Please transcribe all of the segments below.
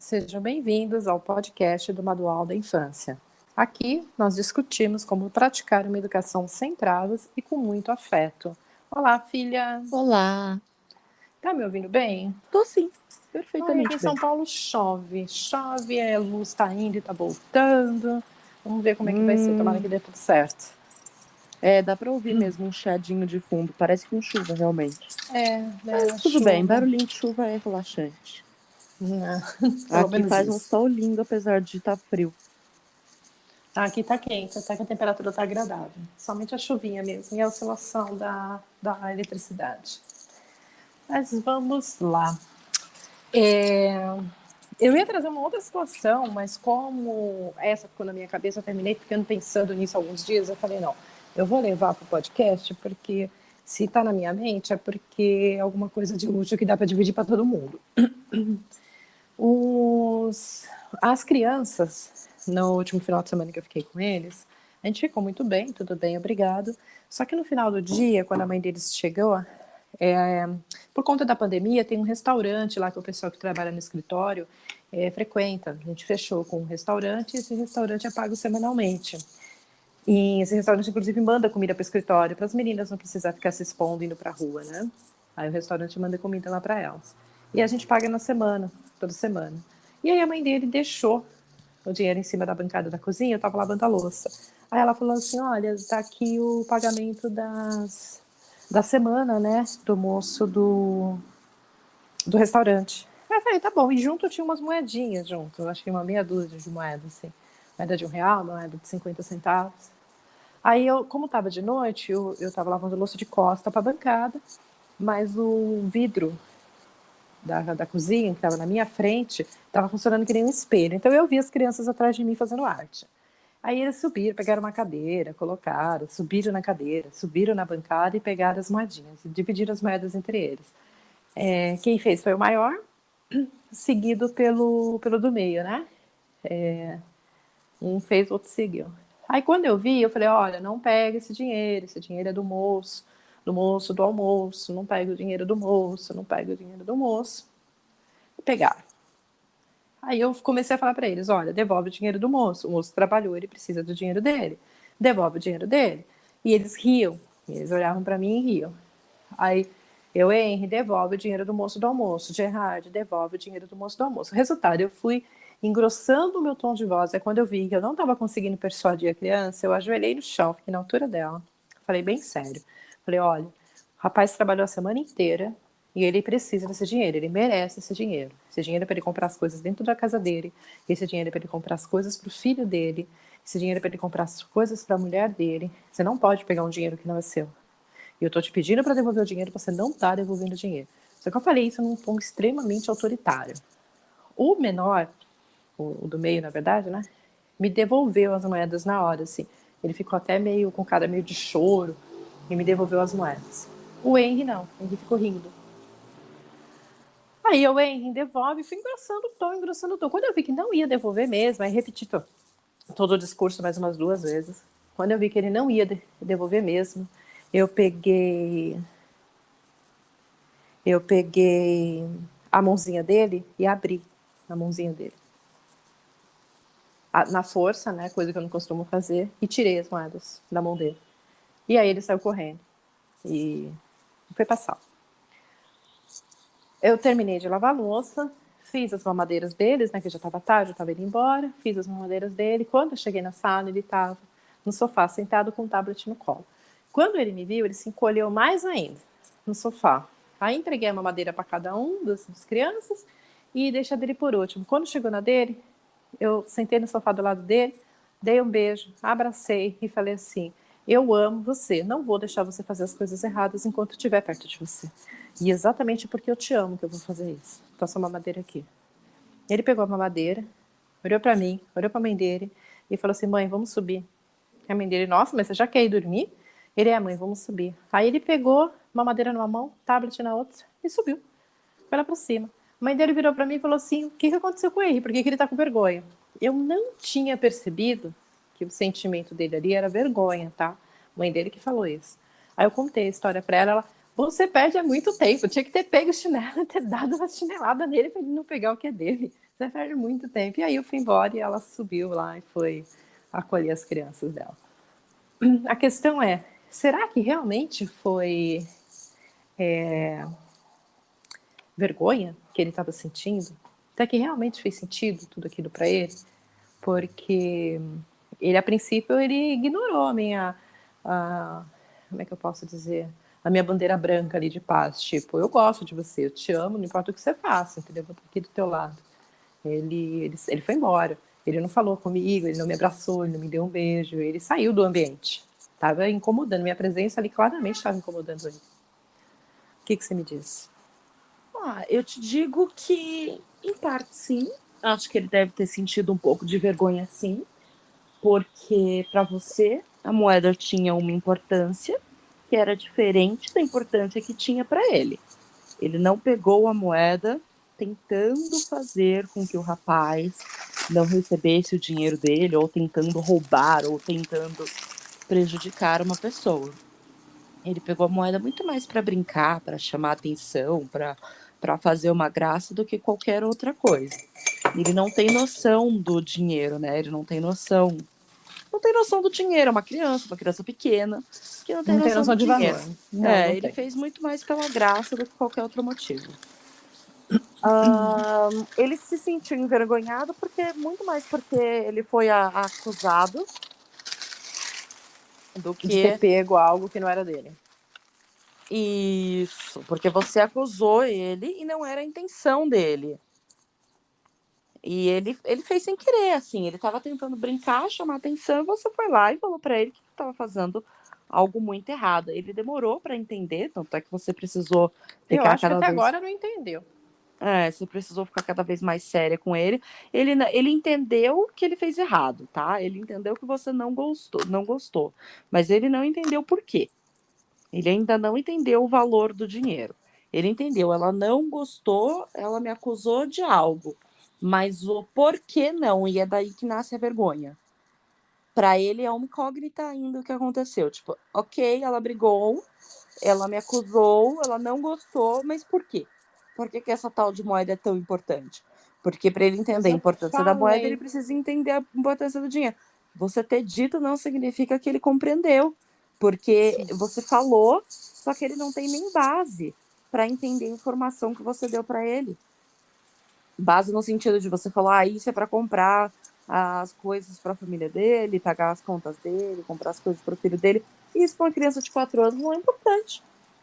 Sejam bem-vindos ao podcast do Manual da Infância. Aqui nós discutimos como praticar uma educação sem travas e com muito afeto. Olá, filha! Olá! Tá me ouvindo bem? Tô sim, Ai, perfeitamente aqui em bem. São Paulo chove, a luz tá indo e tá voltando. Vamos ver como é que vai ser, tomara que dê tudo certo. Dá pra ouvir mesmo um chiadinho de fundo, parece com chuva realmente. Mas Tudo bem, barulhinho de chuva é relaxante. Pelo Aqui menos faz um isso. sol lindo, apesar de estar frio. Aqui tá quente, até que a temperatura tá agradável. Somente a chuvinha mesmo e a oscilação da eletricidade. Mas vamos lá. Eu ia trazer uma outra situação, mas como essa ficou na minha cabeça, eu terminei ficando pensando nisso alguns dias. Eu falei, não, eu vou levar para o podcast, porque se está na minha mente é porque é alguma coisa de útil que dá para dividir para todo mundo. As crianças, no último final de semana que eu fiquei com eles, a gente ficou muito bem, tudo bem, obrigado. Só que no final do dia, quando a mãe deles chegou, por conta da pandemia, tem um restaurante lá que o pessoal que trabalha no escritório frequenta. A gente fechou com um restaurante e esse restaurante é pago semanalmente. E esse restaurante, inclusive, manda comida para o escritório, para as meninas não precisar ficar se expondo indo para a rua, né? Aí o restaurante manda comida lá para elas. E a gente paga na semana, toda semana. E aí a mãe dele deixou o dinheiro em cima da bancada da cozinha, eu estava lavando a louça. Aí ela falou assim, olha, está aqui o pagamento da semana, né, do moço do restaurante. Aí eu falei, tá bom. E junto tinha umas moedinhas junto, eu acho que uma meia dúzia de moedas, assim. Moeda de R$ 1, moeda de 50 centavos. Aí eu, como estava de noite, eu estava lavando louça de costa para a bancada, mas o vidro da cozinha, que estava na minha frente, estava funcionando que nem um espelho. Então eu vi as crianças atrás de mim fazendo arte. Aí eles subiram, pegaram uma cadeira, colocaram, subiram na cadeira, subiram na bancada e pegaram as moedinhas, e dividiram as moedas entre eles. Quem fez foi o maior, seguido pelo do meio, né? Um fez, o outro seguiu. Aí quando eu vi, eu falei, olha, não pega esse dinheiro é do moço do almoço, não pega o dinheiro do moço, não pega o dinheiro do moço. E pegaram. Aí eu comecei a falar para eles, olha, devolve o dinheiro do moço, o moço trabalhou, ele precisa do dinheiro dele, devolve o dinheiro dele. E eles riam, eles olhavam para mim e riam. Aí Henry, devolve o dinheiro do moço do almoço, Gerard, devolve o dinheiro do moço do almoço. Resultado, eu fui engrossando o meu tom de voz, quando eu vi que eu não estava conseguindo persuadir a criança, eu ajoelhei no chão, fiquei na altura dela, falei bem sério, falei, olha, o rapaz trabalhou a semana inteira, e ele precisa desse dinheiro, ele merece esse dinheiro é para ele comprar as coisas dentro da casa dele, esse dinheiro é para ele comprar as coisas para o filho dele, esse dinheiro é para ele comprar as coisas para a mulher dele, você não pode pegar um dinheiro que não é seu. E eu tô te pedindo para devolver o dinheiro, você não tá devolvendo o dinheiro. Só que eu falei isso num tom extremamente autoritário. O menor, o do meio, na verdade, né? Me devolveu as moedas na hora, assim. Ele ficou até meio com cara meio de choro e me devolveu as moedas. O Henry não, o Henry ficou rindo. Aí o Henry devolve, fui engrossando o tom. Quando eu vi que não ia devolver mesmo, aí repeti todo o discurso mais umas 2 vezes. Quando eu vi que ele não ia devolver mesmo, eu peguei a mãozinha dele e abri a mãozinha dele. Na força, né, coisa que eu não costumo fazer, e tirei as moedas da mão dele. E aí ele saiu correndo e foi passar. Eu terminei de lavar a louça, fiz as mamadeiras deles, né, que já estava tarde, eu estava indo embora, fiz as mamadeiras dele. Quando eu cheguei na sala, ele estava no sofá, sentado com o tablet no colo. Quando ele me viu, ele se encolheu mais ainda no sofá. Aí entreguei a mamadeira para cada um das crianças e deixei a dele por último. Quando chegou na dele, eu sentei no sofá do lado dele, dei um beijo, abracei e falei assim, eu amo você, não vou deixar você fazer as coisas erradas enquanto estiver perto de você. E exatamente porque eu te amo que eu vou fazer isso. Tô essa mamadeira aqui. Ele pegou a mamadeira, olhou para mim, olhou para a mãe dele e falou assim, mãe, vamos subir. A mãe dele, nossa, mas você já quer ir dormir? Ele, mãe, vamos subir. Aí ele pegou mamadeira numa mão, tablet na outra e subiu. Foi lá pra cima. A mãe dele virou pra mim e falou assim, o que aconteceu com ele? Por que ele tá com vergonha? Eu não tinha percebido que o sentimento dele ali era vergonha, tá? A mãe dele que falou isso. Aí eu contei a história pra ela, você perde há muito tempo, tinha que ter pego o chinelo e ter dado uma chinelada nele pra ele não pegar o que é dele. Você perde muito tempo. E aí eu fui embora e ela subiu lá e foi acolher as crianças dela. A questão é, será que realmente foi vergonha que ele estava sentindo? Até que realmente fez sentido tudo aquilo para ele? Porque ele, a princípio, ele ignorou como é que eu posso dizer? A minha bandeira branca ali de paz. Tipo, eu gosto de você, eu te amo, não importa o que você faça, entendeu? Eu tô aqui do teu lado. Ele foi embora. Ele não falou comigo, ele não me abraçou, ele não me deu um beijo, ele saiu do ambiente. Estava incomodando, minha presença ali claramente estava incomodando ele. O que você me diz? Eu te digo que, em parte, sim. Acho que ele deve ter sentido um pouco de vergonha, sim. Porque, para você, a moeda tinha uma importância que era diferente da importância que tinha para ele. Ele não pegou a moeda tentando fazer com que o rapaz não recebesse o dinheiro dele, ou tentando roubar, ou tentando prejudicar uma pessoa. Ele pegou a moeda muito mais para brincar, para chamar atenção, para fazer uma graça do que qualquer outra coisa. Ele não tem noção do dinheiro, né? Ele não tem noção. Não tem noção do dinheiro, é uma criança pequena, que não tem Não tem noção noção do de dinheiro. valor. Não, não Ele tem. fez muito mais pela graça do que qualquer outro motivo. Ele se sentiu envergonhado muito mais porque ele foi acusado do De ter que pego algo que não era dele. isso, porque você acusou ele e não era a intenção dele. E ele fez sem querer, assim, ele estava tentando brincar, chamar atenção, e você foi lá e falou para ele que estava fazendo algo muito errado. Ele demorou para entender, tanto é que você precisou Eu ficar acho que cada até vez agora não entendeu. você precisou ficar cada vez mais séria com ele. Ele entendeu que ele fez errado, tá? Ele entendeu que você não gostou, mas ele não entendeu por quê. Ele ainda não entendeu o valor do dinheiro. Ele entendeu, ela não gostou, ela me acusou de algo, mas o porquê não, e é daí que nasce a vergonha. Para ele é uma incógnita ainda o que aconteceu. Tipo, ok, ela brigou, ela me acusou, ela não gostou, mas por quê? Por que essa tal de moeda é tão importante? Porque para ele Mas entender a eu importância da moeda, ele falei. precisa entender a importância do dinheiro. Você ter dito não significa que ele compreendeu, porque Sim. você falou, só que ele não tem nem base para entender a informação que você deu para ele. Base no sentido de você falar, isso é para comprar as coisas para a família dele, pagar as contas dele, comprar as coisas para o filho dele. Isso para uma criança de 4 anos não é importante.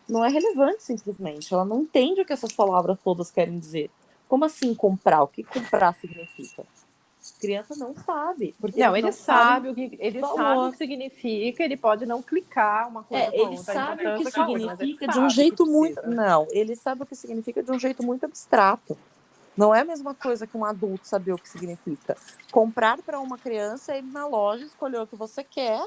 Não é relevante, simplesmente. Ela não entende o que essas palavras todas querem dizer. Como assim comprar? O que comprar significa? A criança não sabe, porque Não, eles ele não sabem sabe o que ele sabe o valor. que significa, ele pode não clicar uma coisa com a Ele outra, a sabe o que importância com a outra, mas ele significa de um sabe que jeito muito. precisa. Não, ele sabe o que significa de um jeito muito abstrato. Não é a mesma coisa que um adulto saber o que significa. Comprar para uma criança é ir na loja, escolher o que você quer,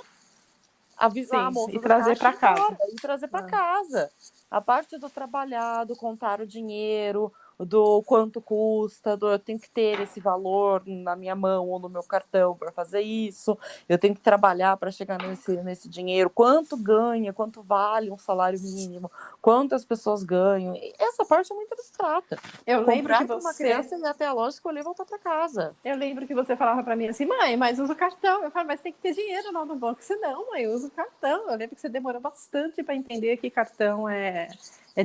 avisar a Sim, e moça do trazer caixa e para ir casa. embora, e trazer para Ah. casa. A parte do trabalhar, do contar o dinheiro, do quanto custa, eu tenho que ter esse valor na minha mão ou no meu cartão para fazer isso, eu tenho que trabalhar para chegar nesse dinheiro, quanto ganha, quanto vale um salário mínimo, quantas pessoas ganham. Essa parte é muito abstrata. Eu lembro que Comprar para uma você, criança e ir até a loja, escolher e voltar para casa. eu lembro que você falava para mim assim, mãe, mas usa o cartão. Eu falo, mas tem que ter dinheiro lá no banco. Você não, mãe, usa o cartão. Eu lembro que você demorou bastante para entender que cartão é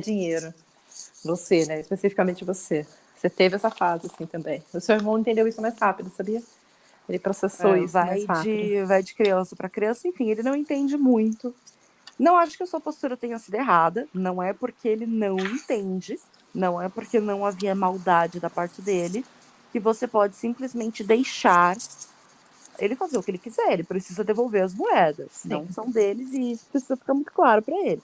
dinheiro. Você, né? Especificamente você. Você teve essa fase assim também. O seu irmão entendeu isso mais rápido, sabia? Ele processou isso mais rápido. Vai de criança para criança, enfim, ele não entende muito. Não acho que a sua postura tenha sido errada, não é porque ele não entende, não é porque não havia maldade da parte dele, que você pode simplesmente deixar ele fazer o que ele quiser, ele precisa devolver as moedas, Sim. não são deles e isso precisa ficar muito claro para ele.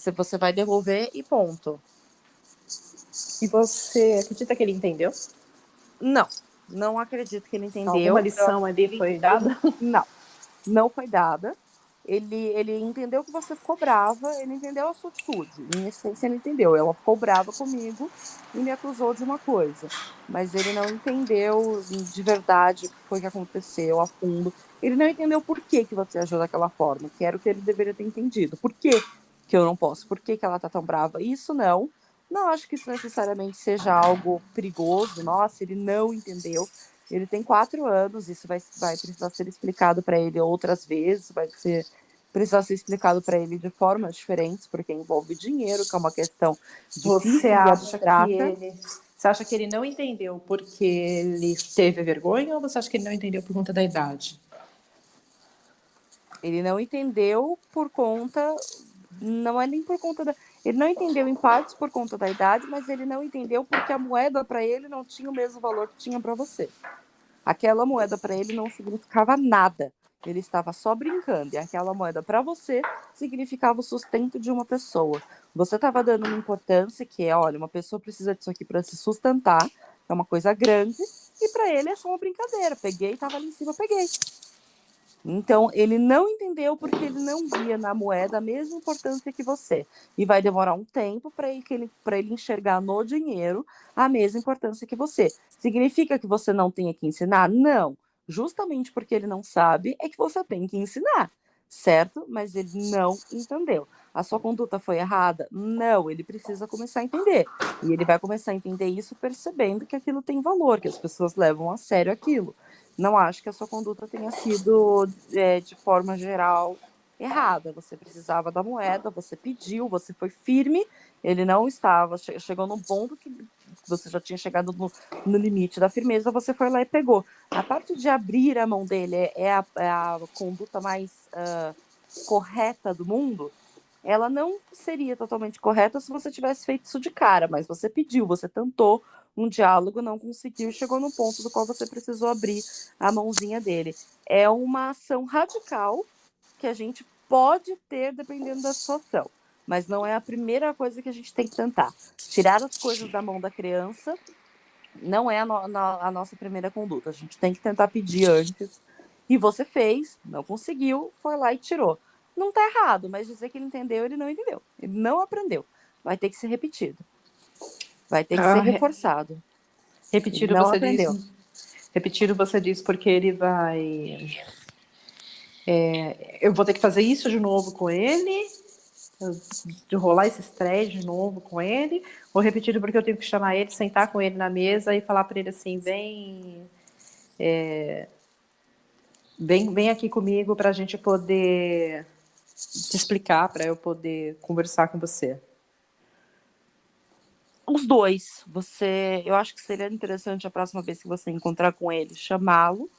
Você vai devolver e ponto. E você acredita que ele entendeu? Não, não acredito que ele Alguma entendeu. lição ali foi dada? Não foi dada. Ele entendeu que você ficou brava, ele entendeu a sua atitude. Em essência, ele entendeu. Ela ficou brava comigo e me acusou de uma coisa. Mas ele não entendeu de verdade o que foi que aconteceu a fundo. Ele não entendeu por que você agiu daquela forma, que era o que ele deveria ter entendido. Por que eu não posso? Por que ela tá tão brava? Isso não. Não acho que isso necessariamente seja algo perigoso. Nossa, ele não entendeu. Ele tem 4 anos, isso vai precisar ser explicado para ele outras vezes, precisar ser explicado para ele de formas diferentes, porque envolve dinheiro, que é uma questão Você difícil e acha que abstrata. você acha que ele não entendeu porque ele teve vergonha ou você acha que ele não entendeu por conta da idade? Ele não entendeu por conta, não é nem por conta da, ele não entendeu em partes por conta da idade, mas ele não entendeu porque a moeda para ele não tinha o mesmo valor que tinha para você. Aquela moeda para ele não significava nada. Ele estava só brincando. E aquela moeda para você significava o sustento de uma pessoa. Você estava dando uma importância que é, olha, uma pessoa precisa disso aqui para se sustentar, é uma coisa grande, e para ele é só uma brincadeira. Peguei, estava ali em cima, peguei. Então, ele não entendeu porque ele não via na moeda a mesma importância que você. E vai demorar um tempo para ele enxergar no dinheiro a mesma importância que você. Significa que você não tenha que ensinar? Não. Justamente porque ele não sabe, é que você tem que ensinar, certo? Mas ele não entendeu. A sua conduta foi errada? Não, ele precisa começar a entender. E ele vai começar a entender isso percebendo que aquilo tem valor, que as pessoas levam a sério aquilo. Não acho que a sua conduta tenha sido, de forma geral, errada. Você precisava da moeda, você pediu, você foi firme, ele não estava, chegou num ponto que você já tinha chegado no limite da firmeza, você foi lá e pegou. A parte de abrir a mão dele é a conduta mais correta do mundo, ela não seria totalmente correta se você tivesse feito isso de cara, mas você pediu, você tentou um diálogo, não conseguiu, chegou no ponto do qual você precisou abrir a mãozinha dele. É uma ação radical que a gente pode ter dependendo da situação, mas não é a primeira coisa que a gente tem que tentar. Tirar as coisas da mão da criança não é a nossa primeira conduta. A gente tem que tentar pedir antes. E você fez, não conseguiu, foi lá e tirou. Não está errado, mas dizer que ele entendeu, ele não entendeu. Ele não aprendeu. Vai ter que ser repetido. Vai ter que ser Ah, reforçado. Ele repetido não você diz, aprendeu. repetido você diz porque ele vai. Eu vou ter que fazer isso de novo com ele, de rolar esse estresse de novo com ele, ou repetido porque eu tenho que chamar ele, sentar com ele na mesa e falar para ele assim, vem aqui comigo para a gente poder te explicar, para eu poder conversar com você. Os dois. Eu acho que seria interessante a próxima vez que você encontrar com ele, chamá-lo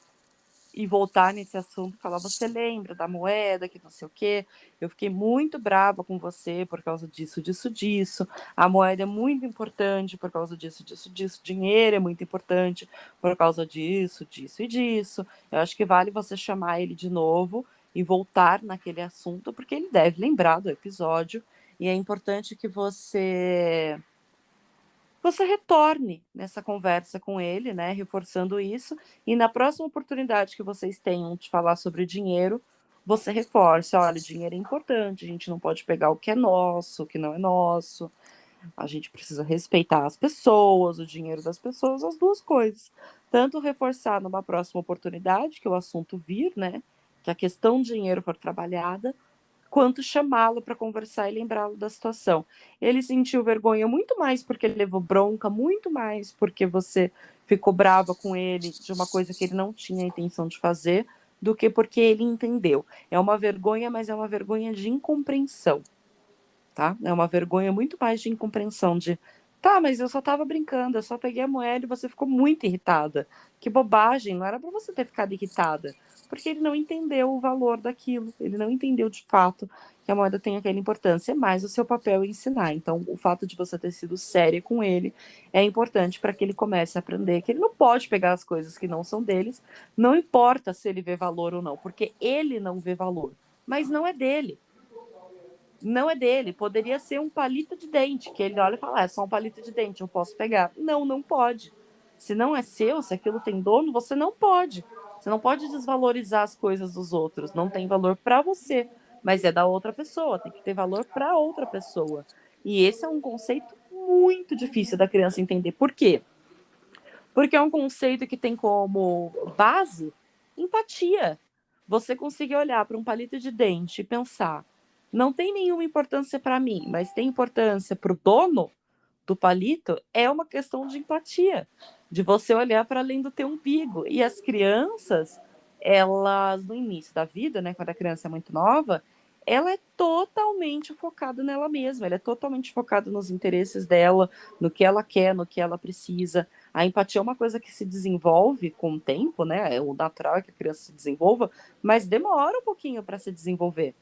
e voltar nesse assunto, falar, você lembra da moeda, que não sei o quê, eu fiquei muito brava com você por causa disso, disso, disso, a moeda é muito importante por causa disso, disso, disso, dinheiro é muito importante por causa disso, disso e disso. Eu acho que vale você chamar ele de novo e voltar naquele assunto, porque ele deve lembrar do episódio, e é importante que você retorne nessa conversa com ele, né, reforçando isso, e na próxima oportunidade que vocês tenham de falar sobre dinheiro, você reforce, olha, dinheiro é importante, a gente não pode pegar o que é nosso, o que não é nosso, a gente precisa respeitar as pessoas, o dinheiro das pessoas, as duas coisas. Tanto reforçar numa próxima oportunidade, que o assunto vir, né, que a questão do dinheiro for trabalhada, quanto chamá-lo para conversar e lembrá-lo da situação. Ele sentiu vergonha muito mais porque ele levou bronca, muito mais porque você ficou brava com ele de uma coisa que ele não tinha a intenção de fazer, do que porque ele entendeu. É uma vergonha, mas é uma vergonha de incompreensão, tá? É uma vergonha muito mais de incompreensão, de tá, mas eu só tava brincando, eu só peguei a moeda e você ficou muito irritada. Que bobagem, não era para você ter ficado irritada, porque ele não entendeu o valor daquilo, ele não entendeu de fato que a moeda tem aquela importância, mas o seu papel é ensinar. Então, o fato de você ter sido séria com ele é importante para que ele comece a aprender que ele não pode pegar as coisas que não são deles, não importa se ele vê valor ou não, porque ele não vê valor, mas não é dele. Não é dele, poderia ser um palito de dente, que ele olha e fala, é só um palito de dente, eu posso pegar. Não, não pode. Se não é seu, se aquilo tem dono, você não pode. Você não pode desvalorizar as coisas dos outros. Não tem valor para você, mas é da outra pessoa, tem que ter valor para outra pessoa. E esse é um conceito muito difícil da criança entender. Por quê? Porque é um conceito que tem como base empatia. Você conseguir olhar para um palito de dente e pensar, não tem nenhuma importância para mim, mas tem importância para o dono, do palito é uma questão de empatia, de você olhar para além do teu umbigo. E as crianças, elas, no início da vida, né, quando a criança é muito nova, ela é totalmente focada nela mesma, ela é totalmente focada nos interesses dela, no que ela quer, no que ela precisa. A empatia é uma coisa que se desenvolve com o tempo, né? O natural é que a criança se desenvolva, mas demora um pouquinho para se desenvolver.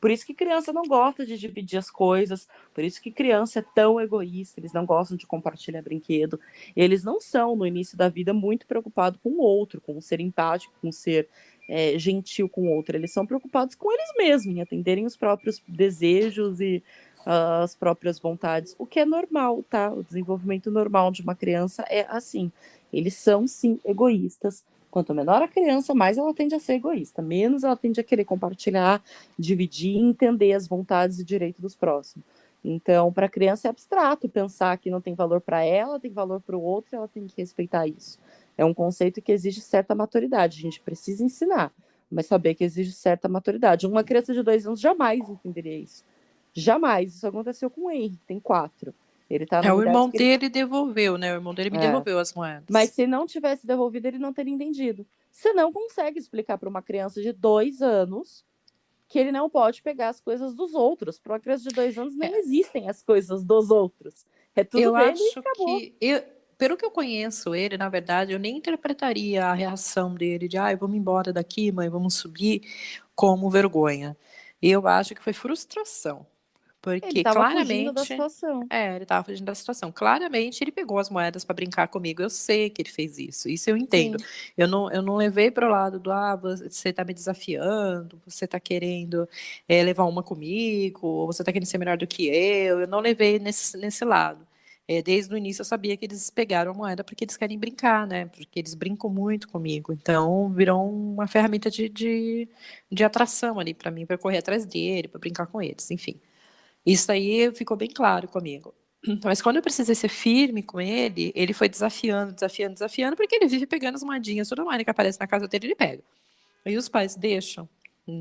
Por isso que criança não gosta de dividir as coisas, por isso que criança é tão egoísta, eles não gostam de compartilhar brinquedo. Eles não são, no início da vida, muito preocupados com o outro, com ser empático, com ser gentil com o outro. Eles são preocupados com eles mesmos, em atenderem os próprios desejos e as próprias vontades, o que é normal, tá? O desenvolvimento normal de uma criança é assim. Eles são, sim, egoístas. Quanto menor a criança, mais ela tende a ser egoísta, menos ela tende a querer compartilhar, dividir e entender as vontades e direitos dos próximos. Então, para a criança é abstrato pensar que não tem valor para ela, tem valor para o outro, ela tem que respeitar isso. É um conceito que exige certa maturidade, a gente precisa ensinar, mas saber que exige certa maturidade. Uma criança de 2 anos jamais entenderia isso. Jamais. Isso aconteceu com o Henry, que tem 4. Ele tá É, numa o idade irmão que ele... dele devolveu, né? O irmão dele me devolveu as Mas moedas. se não tivesse devolvido, ele não teria entendido. Você não consegue explicar para uma criança de 2 anos que ele não pode pegar as coisas dos outros. Para uma criança de 2 anos nem existem as coisas dos outros. É tudo Eu dele e acho acabou. que, pelo que eu conheço ele, na verdade, eu nem interpretaria a reação dele de, vamos embora daqui, mãe, vamos subir, como vergonha. Eu acho que foi frustração, Ele porque estava fugindo da claramente, situação. ele estava fugindo da situação. Claramente, ele pegou as moedas para brincar comigo. Eu sei que ele fez isso eu entendo. Sim. Eu não levei para o lado do, você está me desafiando, você está querendo levar uma comigo, ou você está querendo ser melhor do que eu. Eu não levei nesse lado. Desde o início eu sabia que eles pegaram a moeda porque eles querem brincar, né? Porque eles brincam muito comigo. Então virou uma ferramenta de atração ali para mim, para correr atrás dele, para brincar com eles, enfim. Isso aí ficou bem claro comigo. Mas quando eu precisei ser firme com ele, ele foi desafiando, desafiando, desafiando, porque ele vive pegando as moedinhas, toda moeda que aparece na casa dele, ele pega. E os pais deixam.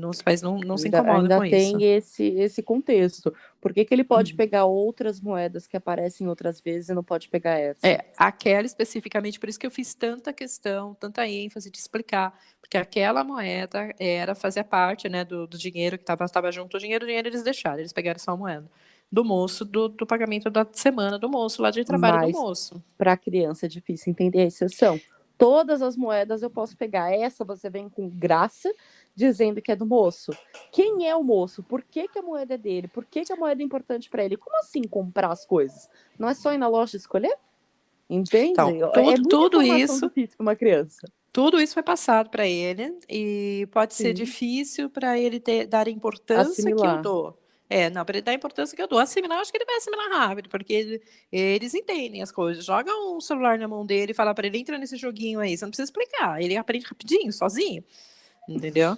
Os pais não se incomodam Ainda com isso. tem esse contexto. Por que ele pode pegar outras moedas que aparecem outras vezes e não pode pegar essa? Aquela especificamente, por isso que eu fiz tanta questão, tanta ênfase de explicar, porque aquela moeda fazia parte, né, do dinheiro que estava junto, o dinheiro eles deixaram, eles pegaram só a moeda do moço, do pagamento da semana do moço, lá de trabalho do Mas moço. para a criança é difícil entender a exceção. Todas as moedas eu posso pegar. Essa você vem com graça, dizendo que é do moço. Quem é o moço? Por que a moeda é dele? Por que a moeda é importante para ele? Como assim comprar as coisas? Não é só ir na loja escolher? Entende? Então, É muita tudo informação isso difícil para uma criança. Tudo isso foi passado para ele e pode ser Sim. difícil para ele dar a importância que eu Assimilar. dou. Não, para ele dar a importância que eu dou. Assimilar, acho que ele vai assimilar rápido, porque eles entendem as coisas. Joga um celular na mão dele e fala para ele, entra nesse joguinho aí. Você não precisa explicar. Ele aprende rapidinho, sozinho. Entendeu?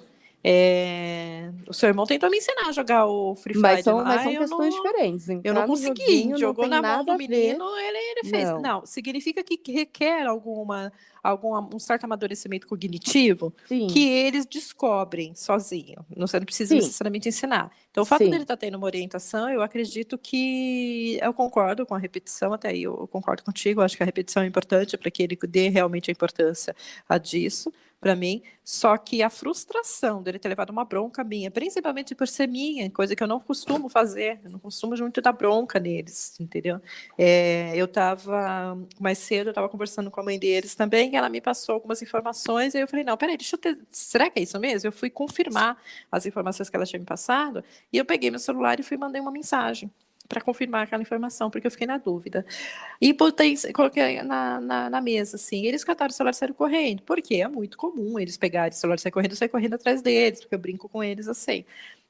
O seu irmão tentou me ensinar a jogar o Free Mas Fire são, mas lá são e questões diferentes. eu não Entrar no consegui. joguinho não Jogou tem na mão nada do a ver. menino, ele fez. Não, significa que requer um certo amadurecimento cognitivo Sim. que eles descobrem sozinho. Você não precisa necessariamente ensinar. Então, o fato dele estar tendo uma orientação, eu acredito que eu concordo com a repetição, até aí eu concordo contigo, eu acho que a repetição é importante para que ele dê realmente a importância a disso. Para mim, só que a frustração dele ter levado uma bronca minha, principalmente por ser minha, coisa que eu não costumo fazer, eu não costumo muito dar bronca neles, entendeu? Eu estava, mais cedo, eu estava conversando com a mãe deles também, e ela me passou algumas informações, e eu falei, não, peraí, deixa eu ter, será que é isso mesmo? Eu fui confirmar as informações que ela tinha me passado, e eu peguei meu celular e fui mandei uma mensagem para confirmar aquela informação, porque eu fiquei na dúvida. E coloquei na mesa, assim, eles cataram o celular e saíram correndo, porque é muito comum eles pegarem o celular e sair correndo atrás deles, porque eu brinco com eles assim.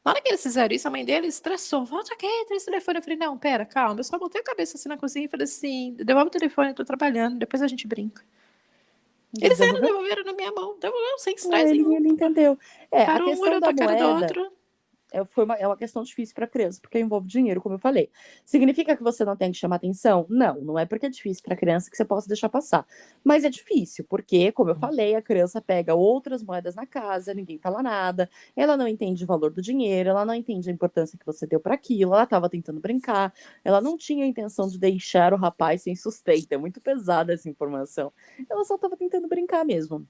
Na hora que eles fizeram isso, a mãe deles estressou, volta aqui, traz esse telefone. Eu falei, não, pera, calma, eu só botei a cabeça assim na cozinha e falei assim, devolve o telefone, eu tô trabalhando, depois a gente brinca. Eles devolveram na minha mão, devolveram sem estresse nenhum. Ele entendeu. A Parou um, questão olhou da pra cara do moeda, outro. É uma questão difícil para a criança, porque envolve dinheiro, como eu falei. Significa que você não tem que chamar atenção? Não, não é porque é difícil para a criança que você possa deixar passar. Mas é difícil, porque, como eu falei, a criança pega outras moedas na casa, ninguém fala nada, ela não entende o valor do dinheiro, ela não entende a importância que você deu para aquilo, ela estava tentando brincar, ela não tinha a intenção de deixar o rapaz sem sustento. É muito pesada essa informação. Ela só estava tentando brincar mesmo.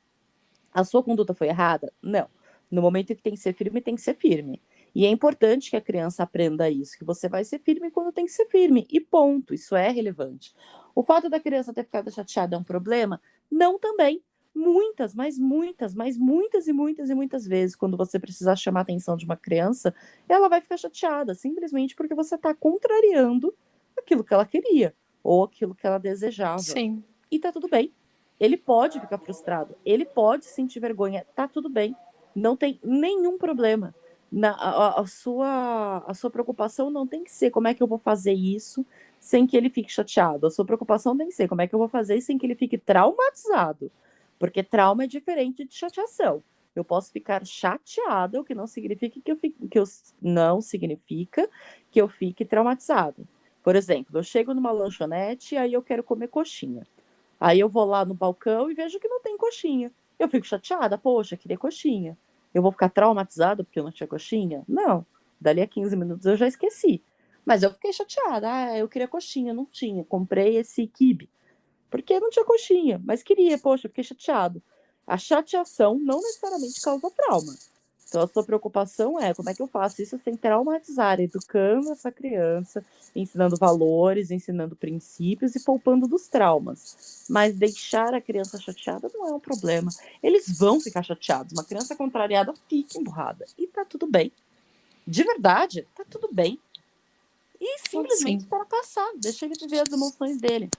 A sua conduta foi errada? Não. No momento que tem que ser firme, tem que ser firme. E é importante que a criança aprenda isso, que você vai ser firme quando tem que ser firme. E ponto. Isso é relevante. O fato da criança ter ficado chateada é um problema? Não também. Muitas, mas muitas e muitas e muitas vezes, quando você precisar chamar a atenção de uma criança, ela vai ficar chateada, simplesmente porque você está contrariando aquilo que ela queria ou aquilo que ela desejava. Sim. E tá tudo bem. Ele pode ficar frustrado, ele pode sentir vergonha, tá tudo bem. Não tem nenhum problema. A sua preocupação não tem que ser como é que eu vou fazer isso sem que ele fique chateado. A sua preocupação tem que ser como é que eu vou fazer sem que ele fique traumatizado. Porque trauma é diferente de chateação. Eu posso ficar chateada, o que não significa não significa que eu fique traumatizado. Por exemplo, eu chego numa lanchonete e aí eu quero comer coxinha. Aí eu vou lá no balcão e vejo que não tem coxinha. Eu fico chateada, poxa, queria coxinha. Eu vou ficar traumatizada porque eu não tinha coxinha? Não. Dali a 15 minutos eu já esqueci. Mas eu fiquei chateada. Ah, eu queria coxinha, não tinha. Comprei esse quibe. Porque não tinha coxinha, mas queria, poxa, eu fiquei chateado. A chateação não necessariamente causa trauma. Então, a sua preocupação é como é que eu faço isso sem traumatizar, educando essa criança, ensinando valores, ensinando princípios e poupando dos traumas. Mas deixar a criança chateada não é um problema. Eles vão ficar chateados. Uma criança contrariada fica emburrada. E tá tudo bem. De verdade, tá tudo bem. E simplesmente para passar. Deixa ele viver as emoções dele.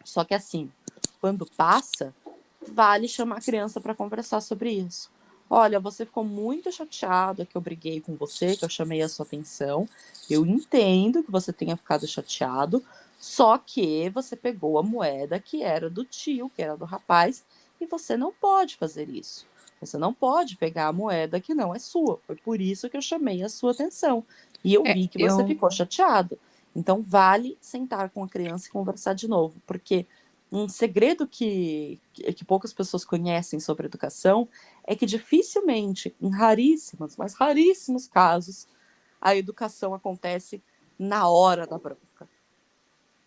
Só que assim, quando passa, vale chamar a criança para conversar sobre isso. Olha, você ficou muito chateado que eu briguei com você, que eu chamei a sua atenção. Eu entendo que você tenha ficado chateado, só que você pegou a moeda que era do tio, que era do rapaz, e você não pode fazer isso. Você não pode pegar a moeda que não é sua. Foi por isso que eu chamei a sua atenção. E eu vi que você ficou chateado. Então, vale sentar com a criança e conversar de novo, porque um segredo que poucas pessoas conhecem sobre educação é que dificilmente, em raríssimos, mas raríssimos casos, a educação acontece na hora da bronca.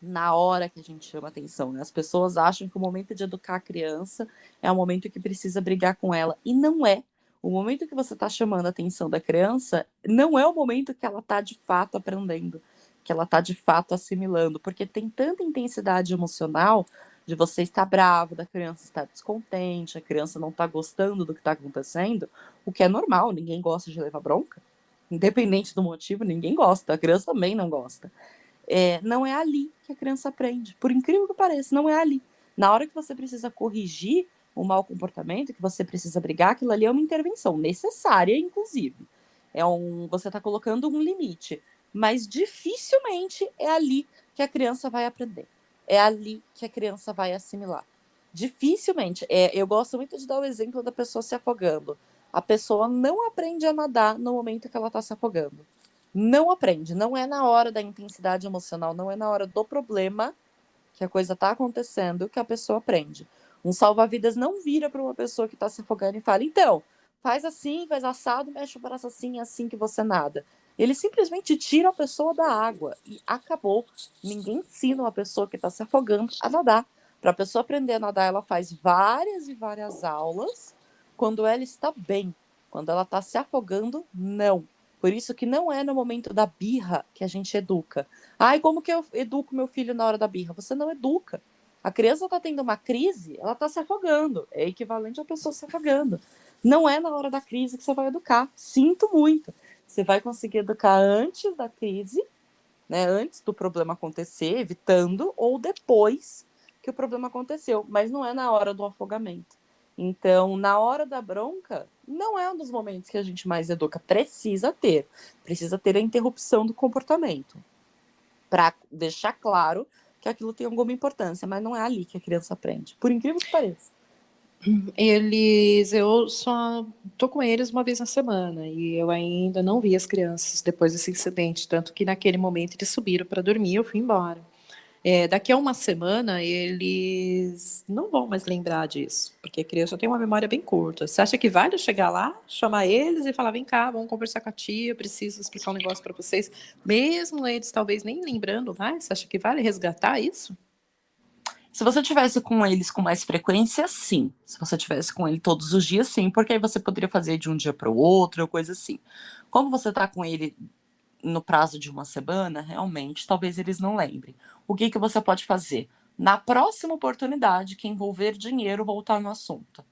Na hora que a gente chama atenção, né? As pessoas acham que o momento de educar a criança é o momento que precisa brigar com ela, e não é. O momento que você está chamando a atenção da criança não é o momento que ela está de fato aprendendo, que ela está de fato assimilando, porque tem tanta intensidade emocional de você estar bravo, da criança estar descontente, a criança não está gostando do que está acontecendo, o que é normal, ninguém gosta de levar bronca, independente do motivo, ninguém gosta, a criança também não gosta. Não é ali que a criança aprende, por incrível que pareça, não é ali. Na hora que você precisa corrigir um mau comportamento, que você precisa brigar, aquilo ali é uma intervenção necessária, inclusive. Você está colocando um limite, mas dificilmente é ali que a criança vai aprender. É ali que a criança vai assimilar. Dificilmente. Eu gosto muito de dar o exemplo da pessoa se afogando. A pessoa não aprende a nadar no momento que ela está se afogando. Não aprende. Não é na hora da intensidade emocional, não é na hora do problema que a coisa está acontecendo que a pessoa aprende. Um salva-vidas não vira para uma pessoa que está se afogando e fala, então, faz assim, faz assado, mexe o braço assim, assim que você nada. Ele simplesmente tira a pessoa da água e acabou. Ninguém ensina uma pessoa que está se afogando a nadar. Para a pessoa aprender a nadar, ela faz várias e várias aulas quando ela está bem. Quando ela está se afogando, não. Por isso que não é no momento da birra que a gente educa. Ai, como que eu educo meu filho na hora da birra? Você não educa. A criança está tendo uma crise, ela está se afogando. É equivalente a pessoa se afogando. Não é na hora da crise que você vai educar. Sinto muito. Você vai conseguir educar antes da crise, né, antes do problema acontecer, evitando, ou depois que o problema aconteceu. Mas não é na hora do afogamento. Então, na hora da bronca, não é um dos momentos que a gente mais educa. Precisa ter a interrupção do comportamento para deixar claro que aquilo tem alguma importância, mas não é ali que a criança aprende, por incrível que pareça. Eu só tô com eles uma vez na semana e eu ainda não vi as crianças depois desse incidente, tanto que naquele momento eles subiram para dormir, eu fui embora. Daqui a uma semana eles não vão mais lembrar disso, porque a criança tem uma memória bem curta. Você acha que vale eu chegar lá, chamar eles e falar, vem cá, vamos conversar com a tia, eu preciso explicar um negócio para vocês, mesmo eles talvez nem lembrando mais? Você acha que vale resgatar isso? Se você tivesse com eles com mais frequência, sim. Se você tivesse com ele todos os dias, sim, porque aí você poderia fazer de um dia para o outro, ou coisa assim. Como você tá com ele no prazo de uma semana, realmente, talvez eles não lembrem. O que você pode fazer? Na próxima oportunidade que envolver dinheiro, voltar no assunto.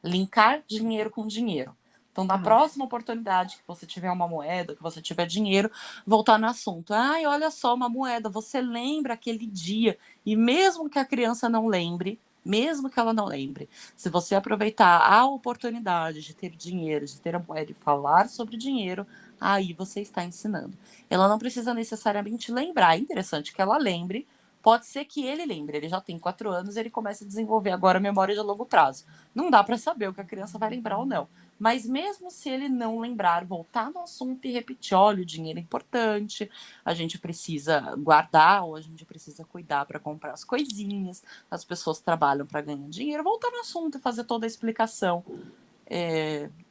Linkar dinheiro com dinheiro. Então, na Tá. próxima oportunidade que você tiver uma moeda, que você tiver dinheiro, voltar no assunto. Ai, olha só, uma moeda, você lembra aquele dia. E mesmo que a criança não lembre, mesmo que ela não lembre, se você aproveitar a oportunidade de ter dinheiro, de ter a moeda e falar sobre dinheiro, aí você está ensinando. Ela não precisa necessariamente lembrar. É interessante que ela lembre. Pode ser que ele lembre. Ele já tem 4 anos, ele começa a desenvolver agora a memória de longo prazo. Não dá para saber o que a criança vai lembrar ou não. Mas mesmo se ele não lembrar, voltar no assunto e repetir: olha, o dinheiro é importante, a gente precisa guardar ou a gente precisa cuidar para comprar as coisinhas, as pessoas trabalham para ganhar dinheiro, voltar no assunto e fazer toda a explicação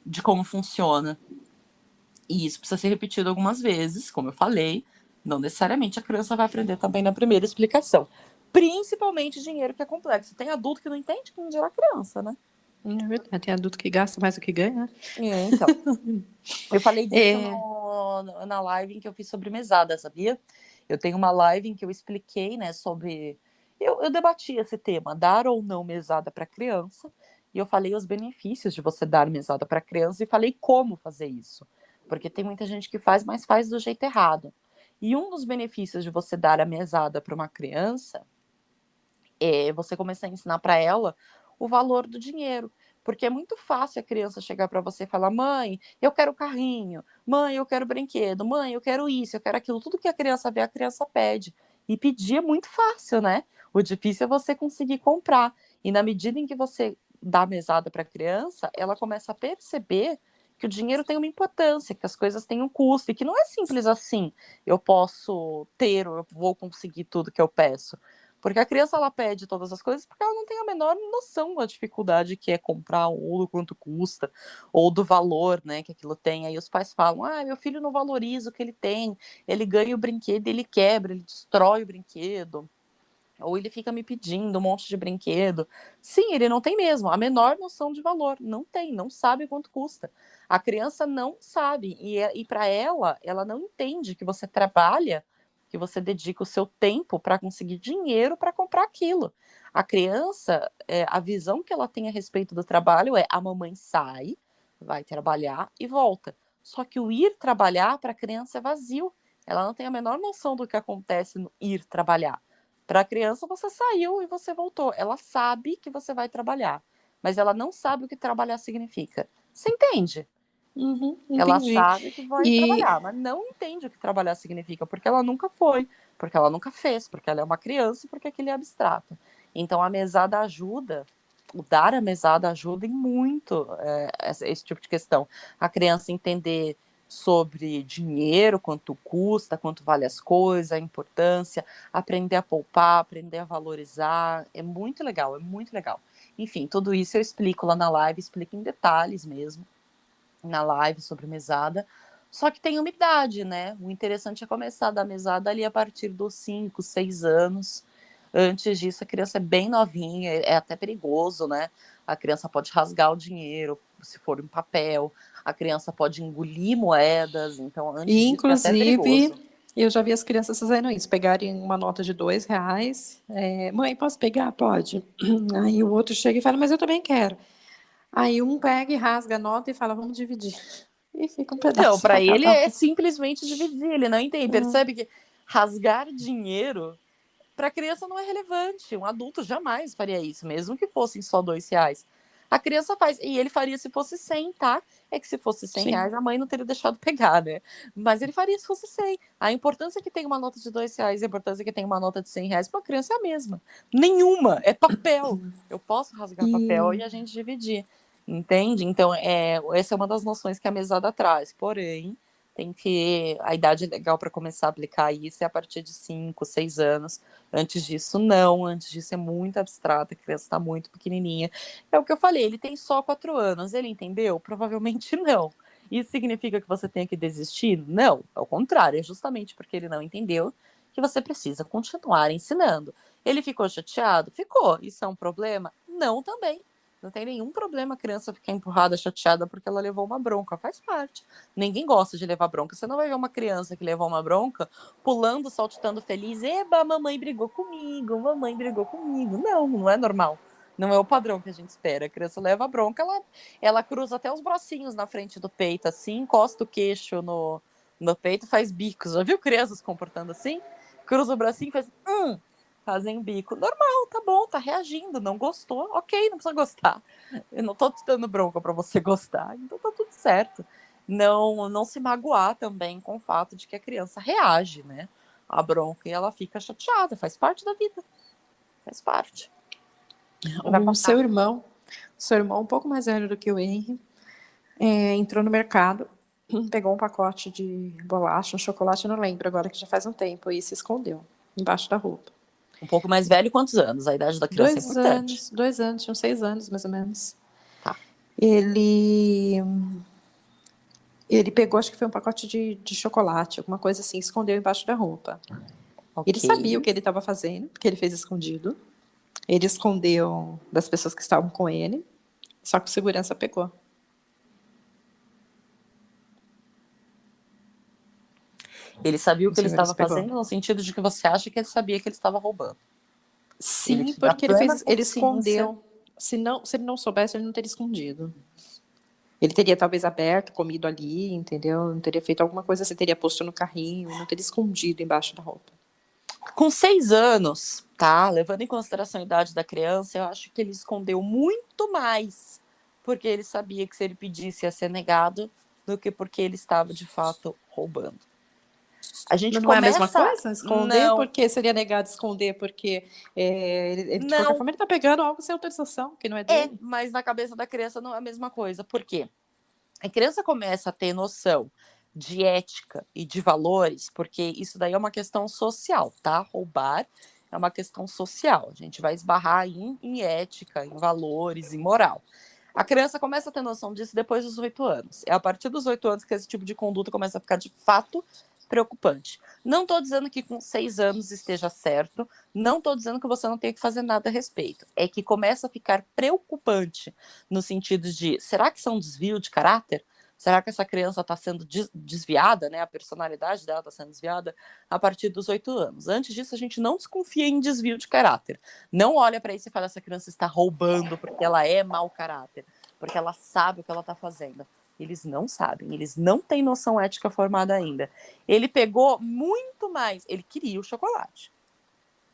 de como funciona. E isso precisa ser repetido algumas vezes, como eu falei. Não necessariamente a criança vai aprender também na primeira explicação. Principalmente dinheiro que é complexo. Tem adulto que não entende, que não dirá criança, né? É verdade, tem adulto que gasta mais do que ganha, né? Então. Eu falei disso É, na live em que eu fiz sobre mesada, sabia? Eu tenho uma live em que eu expliquei, né, sobre... Eu debati esse tema, dar ou não mesada para criança, e eu falei os benefícios de você dar mesada para criança e falei como fazer isso. Porque tem muita gente que faz, mas faz do jeito errado. E um dos benefícios de você dar a mesada para uma criança é você começar a ensinar para ela o valor do dinheiro. Porque é muito fácil a criança chegar para você e falar: mãe, eu quero carrinho, mãe, eu quero brinquedo, mãe, eu quero isso, eu quero aquilo. Tudo que a criança vê, a criança pede. E pedir é muito fácil, né? O difícil é você conseguir comprar. E na medida em que você dá mesada para a criança, ela começa a perceber que o dinheiro tem uma importância, que as coisas têm um custo, e que não é simples assim. Eu posso ter, ou eu vou conseguir tudo que eu peço. Porque a criança, ela pede todas as coisas porque ela não tem a menor noção da dificuldade que é comprar, ou do quanto custa, ou do valor, né, que aquilo tem. Aí os pais falam: ah, meu filho não valoriza o que ele tem, ele ganha o brinquedo, ele quebra, ele destrói o brinquedo, ou ele fica me pedindo um monte de brinquedo. Sim, ele não tem mesmo a menor noção de valor, não tem, não sabe quanto custa. A criança não sabe, e para ela não entende que você trabalha, que você dedica o seu tempo para conseguir dinheiro para comprar aquilo. A criança, a visão que ela tem a respeito do trabalho é: a mamãe sai, vai trabalhar e volta. Só que o ir trabalhar para a criança é vazio. Ela não tem a menor noção do que acontece no ir trabalhar. Para a criança, você saiu e você voltou. Ela sabe que você vai trabalhar, mas ela não sabe o que trabalhar significa. Você entende? Ela entendi. sabe que vai E, trabalhar, mas não entende o que trabalhar significa, porque ela nunca foi, porque ela nunca fez, porque ela é uma criança, porque aquilo é abstrato. Então a mesada ajuda, o dar a mesada ajuda em muito esse tipo de questão. A criança entender sobre dinheiro, quanto custa, quanto vale as coisas, a importância, aprender a poupar, aprender a valorizar. É muito legal, é muito legal. Enfim, tudo isso eu explico lá na live, explico em detalhes mesmo na live sobre mesada. Só que tem uma idade, né? O interessante é começar a dar mesada ali a partir dos 5, 6 anos. Antes disso, a criança é bem novinha, é até perigoso, né? A criança pode rasgar o dinheiro, se for em papel. A criança pode engolir moedas. Então, antes disso, é até inclusive, perigoso. eu já vi as crianças fazendo isso, pegarem uma nota de R$ 2, mãe, posso pegar? Pode. Aí o outro chega e fala, mas eu também quero. Aí um pega e rasga a nota e fala, vamos dividir. E fica um Então, pedaço para para ele cada é um. simplesmente dividir. Ele não entende. Percebe que rasgar dinheiro para a criança não é relevante. Um adulto jamais faria isso, mesmo que fossem só R$ 2. A criança faz, e ele faria se fosse 100, tá? É que se fosse 100 Sim. reais, a mãe não teria deixado pegar, né? Mas ele faria se fosse 100. A importância que tem uma nota de R$ 2, a importância que tem uma nota de R$ 100 para a criança é a mesma. Nenhuma, é papel. Eu posso rasgar papel e a gente dividir, entende? Então, essa é uma das noções que a mesada traz. Porém, a idade legal para começar a aplicar isso é a partir de 5, 6 anos. Antes disso, não. Antes disso é muito abstrato, a criança está muito pequenininha. É o que eu falei, ele tem só 4 anos. Ele entendeu? Provavelmente não. Isso significa que você tenha que desistir? Não, ao contrário, é justamente porque ele não entendeu que você precisa continuar ensinando. Ele ficou chateado? Ficou. Isso é um problema? Não, também. Não tem nenhum problema a criança ficar empurrada, chateada porque ela levou uma bronca. Faz parte. Ninguém gosta de levar bronca. Você não vai ver uma criança que levou uma bronca pulando, saltitando feliz. Eba, mamãe brigou comigo, mamãe brigou comigo. Não, não é normal. Não é o padrão que a gente espera. A criança leva a bronca, ela cruza até os bracinhos na frente do peito, assim, encosta o queixo no peito, faz bicos. Já viu crianças se comportando assim? Cruza o bracinho e faz fazem bico. Normal, tá bom, tá reagindo, não gostou, ok, não precisa gostar. Eu não tô te dando bronca pra você gostar, então tá tudo certo. Não se magoar também com o fato de que a criança reage, né? A bronca e ela fica chateada, faz parte da vida. Faz parte. Vai O passar. seu irmão um pouco mais velho do que o Henry, entrou no mercado, pegou um pacote de bolacha, um chocolate, eu não lembro agora, que já faz um tempo, e se escondeu embaixo da roupa. Um pouco mais velho, quantos anos? A idade da criança é importante. 2 anos, tinha uns 6 anos, mais ou menos. Tá. Ele pegou, acho que foi um pacote de chocolate, alguma coisa assim, escondeu embaixo da roupa. Ele Ok. sabia o que ele estava fazendo, que ele fez escondido. Ele escondeu das pessoas que estavam com ele, só que o segurança pegou. Ele sabia o O que ele segurança estava pegou. fazendo, no sentido de que você acha que ele sabia que ele estava roubando. Ele Sim, tinha porque plena ele consciência. escondeu. Se ele não soubesse, ele não teria escondido. Ele teria talvez aberto, comido ali, entendeu? Não teria feito alguma coisa assim, teria posto no carrinho, não teria escondido embaixo da roupa. Com 6 anos, tá? Levando em consideração a idade da criança, eu acho que ele escondeu muito mais porque ele sabia que se ele pedisse ia ser negado do que porque ele estava de fato roubando. A gente Não é a mesma começa. coisa? Esconder Não, porque seria negado esconder porque de qualquer não. forma ele está pegando algo sem autorização, que não é dele. Mas na cabeça da criança não é a mesma coisa. Por quê? A criança começa a ter noção de ética e de valores, porque isso daí é uma questão social, tá? Roubar é uma questão social. A gente vai esbarrar em ética, em valores, em moral. A criança começa a ter noção disso depois dos 8 anos. É a partir dos 8 anos que esse tipo de conduta começa a ficar de fato preocupante. Não estou dizendo que com 6 anos esteja certo, não estou dizendo que você não tem que fazer nada a respeito. É que começa a ficar preocupante no sentido de, será que isso é um desvio de caráter? Será que essa criança está sendo desviada, né? A personalidade dela está sendo desviada a partir dos 8 anos. Antes disso, a gente não desconfia em desvio de caráter. Não olha para isso e fala, essa criança está roubando porque ela é mau caráter, porque ela sabe o que ela está fazendo. Eles não sabem, eles não têm noção ética formada ainda. Ele pegou muito mais, ele queria o chocolate.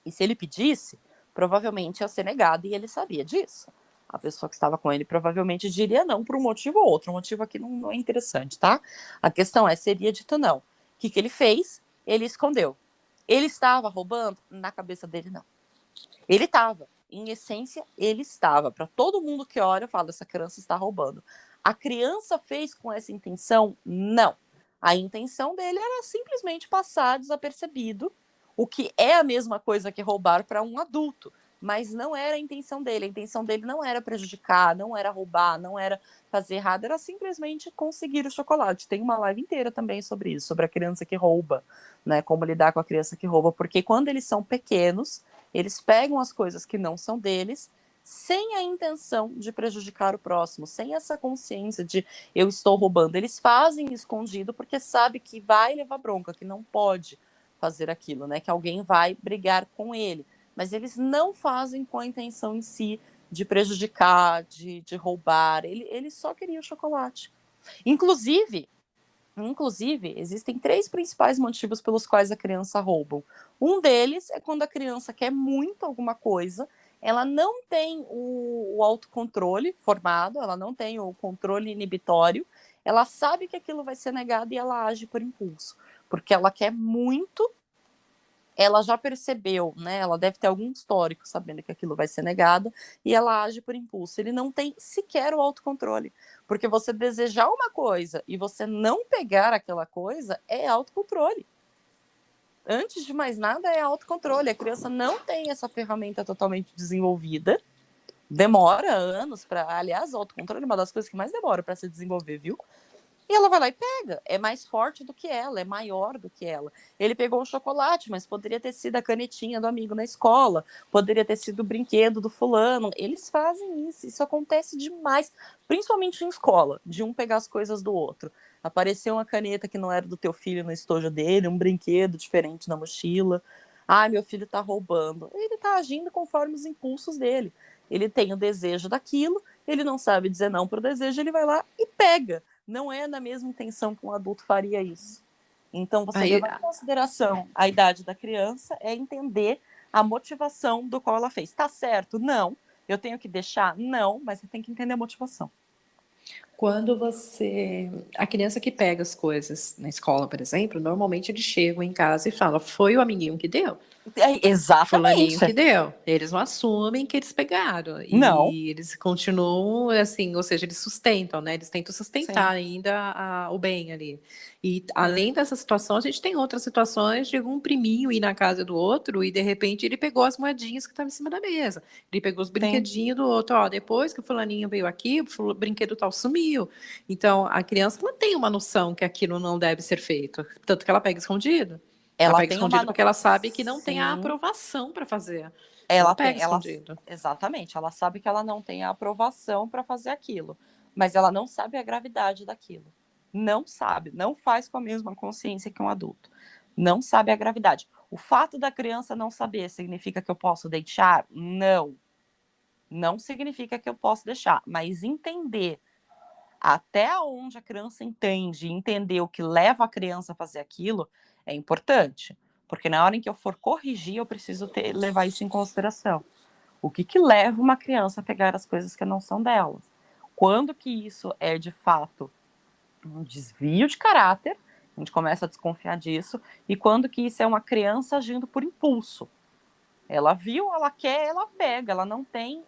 E se ele pedisse, provavelmente ia ser negado e ele sabia disso. A pessoa que estava com ele provavelmente diria não por um motivo ou outro. O motivo aqui não é interessante, tá? A questão é, seria dito não. O que ele fez? Ele escondeu. Ele estava roubando? Na cabeça dele, não. Ele estava. Em essência, ele estava. Para todo mundo que olha, fala, essa criança está roubando. A criança fez com essa intenção? Não. A intenção dele era simplesmente passar desapercebido, o que é a mesma coisa que roubar para um adulto. Mas não era a intenção dele. A intenção dele não era prejudicar, não era roubar, não era fazer errado, era simplesmente conseguir o chocolate. Tem uma live inteira também sobre isso, sobre a criança que rouba, né? Como lidar com a criança que rouba. Porque quando eles são pequenos, eles pegam as coisas que não são deles sem a intenção de prejudicar o próximo, sem essa consciência de eu estou roubando. Eles fazem escondido porque sabe que vai levar bronca, que não pode fazer aquilo, né? Que alguém vai brigar com ele. Mas eles não fazem com a intenção em si de prejudicar, de roubar. Ele só queria o chocolate. Inclusive, existem 3 principais motivos pelos quais a criança rouba. Um deles é quando a criança quer muito alguma coisa ela não tem o autocontrole formado, ela não tem o controle inibitório, ela sabe que aquilo vai ser negado e ela age por impulso, porque ela quer muito, ela já percebeu, né? Ela deve ter algum histórico sabendo que aquilo vai ser negado e ela age por impulso. Ele não tem sequer o autocontrole, porque você desejar uma coisa e você não pegar aquela coisa é autocontrole. Antes de mais nada, é autocontrole. A criança não tem essa ferramenta totalmente desenvolvida. Demora anos para. Aliás, o autocontrole é uma das coisas que mais demora para se desenvolver, viu? E ela vai lá e pega. É mais forte do que ela, é maior do que ela. Ele pegou o chocolate, mas poderia ter sido a canetinha do amigo na escola, poderia ter sido o brinquedo do fulano. Eles fazem isso acontece demais, principalmente em escola, de um pegar as coisas do outro. Apareceu uma caneta que não era do teu filho no estojo dele, um brinquedo diferente na mochila. Ai, meu filho tá roubando. Ele tá agindo conforme os impulsos dele. Ele tem o desejo daquilo, ele não sabe dizer não pro desejo, ele vai lá e pega. Não é na mesma intenção que um adulto faria isso. Então, você Aí, levar em consideração a idade da criança é entender a motivação do qual ela fez. Tá certo? Não. Eu tenho que deixar? Não, mas você tem que entender a motivação. quando você. A criança que pega as coisas na escola, por exemplo, normalmente eles chegam em casa e falam: foi o amiguinho que deu? Fulaninho que Exatamente. deu. Eles não assumem que eles pegaram. Não. E eles continuam assim, ou seja, eles sustentam, né? Eles tentam Sim. sustentar ainda o bem ali. E Sim. além dessa situação, a gente tem outras situações de um priminho ir na casa do outro e de repente ele pegou as moedinhas que estavam em cima da mesa. Ele pegou os Sim. brinquedinhos do outro. Ó, depois que o fulaninho veio aqui, o brinquedo tal sumiu. Então a criança ela tem uma noção que aquilo não deve ser feito. Tanto que ela pega escondido. Ela Ela pega tem uma. escondido porque ela sabe que não tem a Sim. aprovação para fazer. Ela Ela pega tem. Ela. escondido. Exatamente. Ela sabe que ela não tem a aprovação para fazer aquilo. Mas ela não sabe a gravidade daquilo. Não sabe. Não faz com a mesma consciência que um adulto. Não sabe a gravidade. O fato da criança não saber significa que eu posso deixar? Não. Não significa que eu posso deixar. Mas entender até onde a criança entende, entender o que leva a criança a fazer aquilo, é importante. Porque na hora em que eu for corrigir, eu preciso levar isso em consideração. O que leva uma criança a pegar as coisas que não são delas? Quando que isso é, de fato, um desvio de caráter, a gente começa a desconfiar disso, e quando que isso é uma criança agindo por impulso. Ela viu, ela quer, ela pega, ela não tem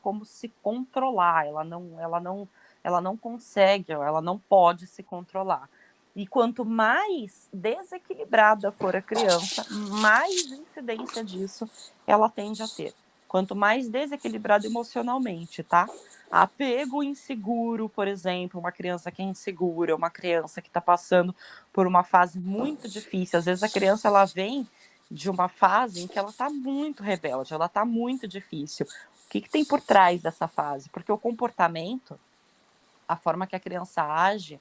como se controlar, ela não consegue, ela não pode se controlar. E quanto mais desequilibrada for a criança, mais incidência disso ela tende a ter. Quanto mais desequilibrada emocionalmente, tá? Apego inseguro, por exemplo, uma criança que é insegura, uma criança que está passando por uma fase muito difícil. Às vezes a criança ela vem de uma fase em que ela está muito rebelde, ela está muito difícil. O que tem por trás dessa fase? Porque o comportamento, a forma que a criança age,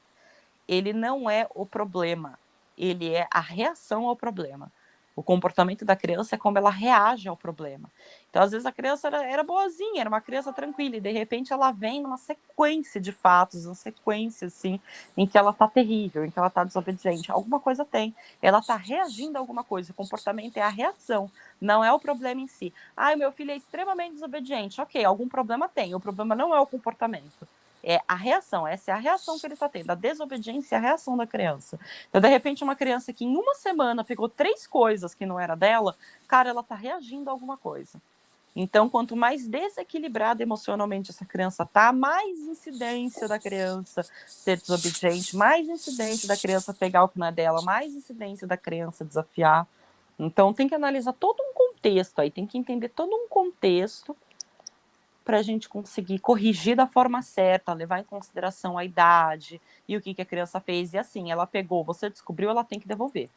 ele não é o problema, ele é a reação ao problema. O comportamento da criança é como ela reage ao problema. Então, às vezes, a criança era boazinha, era uma criança tranquila, e de repente ela vem numa sequência de fatos, uma sequência, assim, em que ela tá terrível, em que ela tá desobediente. Alguma coisa tem. Ela tá reagindo a alguma coisa. O comportamento é a reação, não é o problema em si. Ah, o meu filho é extremamente desobediente. Ok, algum problema tem. O problema não é o comportamento. É a reação, essa é a reação que ele está tendo, a desobediência é a reação da criança. Então, de repente, uma criança que em uma semana pegou 3 coisas que não era dela, cara, ela está reagindo a alguma coisa. Então, quanto mais desequilibrada emocionalmente essa criança tá, mais incidência da criança ser desobediente, mais incidência da criança pegar o que não é dela, mais incidência da criança desafiar. Então, tem que analisar todo um contexto aí, tem que entender todo um contexto para a gente conseguir corrigir da forma certa, levar em consideração a idade e o que a criança fez. E assim, ela pegou, você descobriu, ela tem que devolver.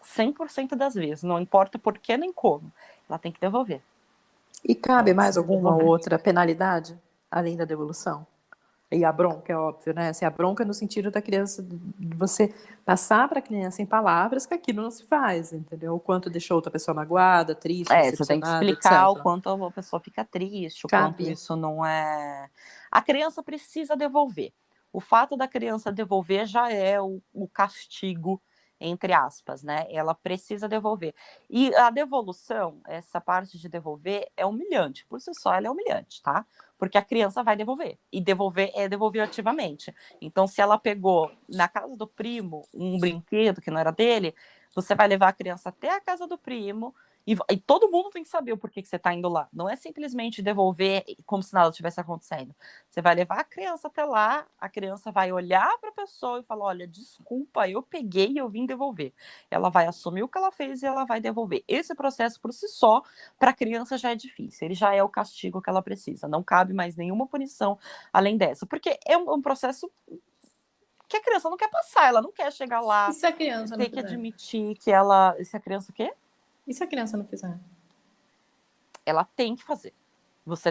100% das vezes, não importa por que nem como, ela tem que devolver. E cabe Ela mais precisa alguma devolver. outra penalidade além da devolução? E a bronca, é óbvio, né? Assim, a bronca no sentido da criança, de você passar para a criança em palavras que aquilo não se faz, entendeu? O quanto deixou outra pessoa magoada, triste, Você tem que decepcionada, explicar o etc. quanto a pessoa fica triste, o quanto Cabe. isso não é. A criança precisa devolver. O fato da criança devolver já é o castigo entre aspas, né? Ela precisa devolver. E a devolução, essa parte de devolver, é humilhante. Por si só, ela é humilhante, tá? Porque a criança vai devolver. E devolver é devolver ativamente. Então, se ela pegou na casa do primo um brinquedo que não era dele, você vai levar a criança até a casa do primo e todo mundo tem que saber o porquê que você está indo lá. Não é simplesmente devolver como se nada tivesse acontecendo. Você vai levar a criança até lá, a criança vai olhar para a pessoa e falar: olha, desculpa, eu peguei e eu vim devolver. Ela vai assumir o que ela fez e ela vai devolver. Esse processo, por si só, para a criança já é difícil. Ele já é o castigo que ela precisa. Não cabe mais nenhuma punição além dessa. Porque é um processo que a criança não quer passar. Ela não quer chegar lá E se a criança não ter que fizer? admitir que ela... Se a criança o quê? E se a criança não fizer? Ela tem que fazer.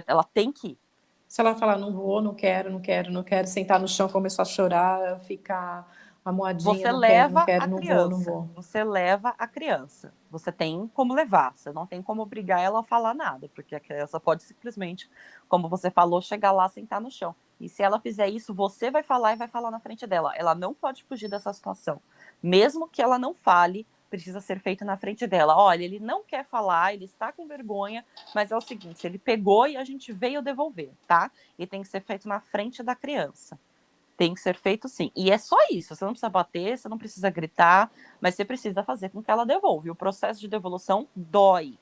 Ela tem que ir. Se ela falar, não vou, não quero, não quero, não quero, sentar no chão, começar a chorar, ficar amuadinha, Você não quero, não leva quero, a não vou, não criança. vou. Você leva a criança. Você tem como levar. Você não tem como obrigar ela a falar nada, porque a criança pode simplesmente, como você falou, chegar lá, sentar no chão. E se ela fizer isso, você vai falar e vai falar na frente dela. Ela não pode fugir dessa situação. Mesmo que ela não fale, precisa ser feito na frente dela. Olha, ele não quer falar, ele está com vergonha, mas é o seguinte, ele pegou e a gente veio devolver, tá? E tem que ser feito na frente da criança. Tem que ser feito sim. E é só isso. Você não precisa bater, você não precisa gritar, mas você precisa fazer com que ela devolva. E o processo de devolução dói.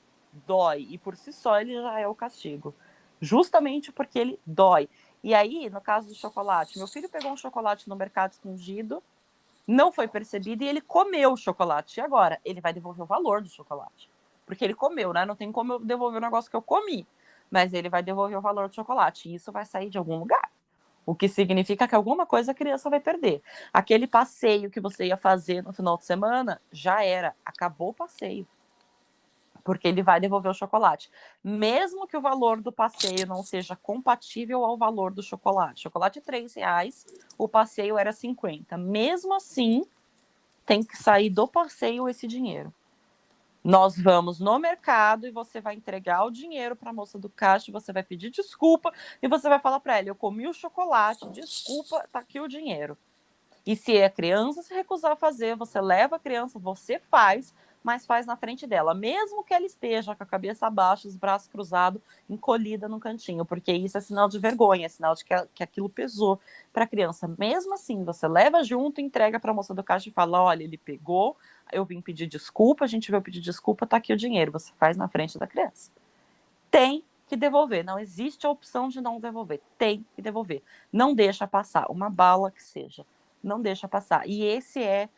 Dói. E por si só ele já é o castigo. Justamente porque ele dói. E aí, no caso do chocolate, meu filho pegou um chocolate no mercado escondido, não foi percebido e ele comeu o chocolate. E agora? Ele vai devolver o valor do chocolate. Porque ele comeu, né? Não tem como eu devolver o negócio que eu comi. Mas ele vai devolver o valor do chocolate. E isso vai sair de algum lugar. O que significa que alguma coisa a criança vai perder. Aquele passeio que você ia fazer no final de semana, já era. Acabou o passeio. Porque ele vai devolver o chocolate. Mesmo que o valor do passeio não seja compatível ao valor do chocolate. Chocolate R$3, o passeio era 50. Mesmo assim, tem que sair do passeio esse dinheiro. Nós vamos no mercado e você vai entregar o dinheiro para a moça do caixa, você vai pedir desculpa e você vai falar para ela: eu comi o chocolate, desculpa, tá aqui o dinheiro. E se a criança se recusar a fazer, você leva a criança, você faz, mas faz na frente dela, mesmo que ela esteja com a cabeça abaixo, os braços cruzados, encolhida no cantinho, porque isso é sinal de vergonha, é sinal de que aquilo pesou para a criança. Mesmo assim, você leva junto, entrega para a moça do caixa e fala: olha, ele pegou, eu vim pedir desculpa, a gente veio pedir desculpa, tá aqui o dinheiro, você faz na frente da criança. Tem que devolver, não existe a opção de não devolver, tem que devolver. Não deixa passar, uma bala que seja, não deixa passar. E esse é,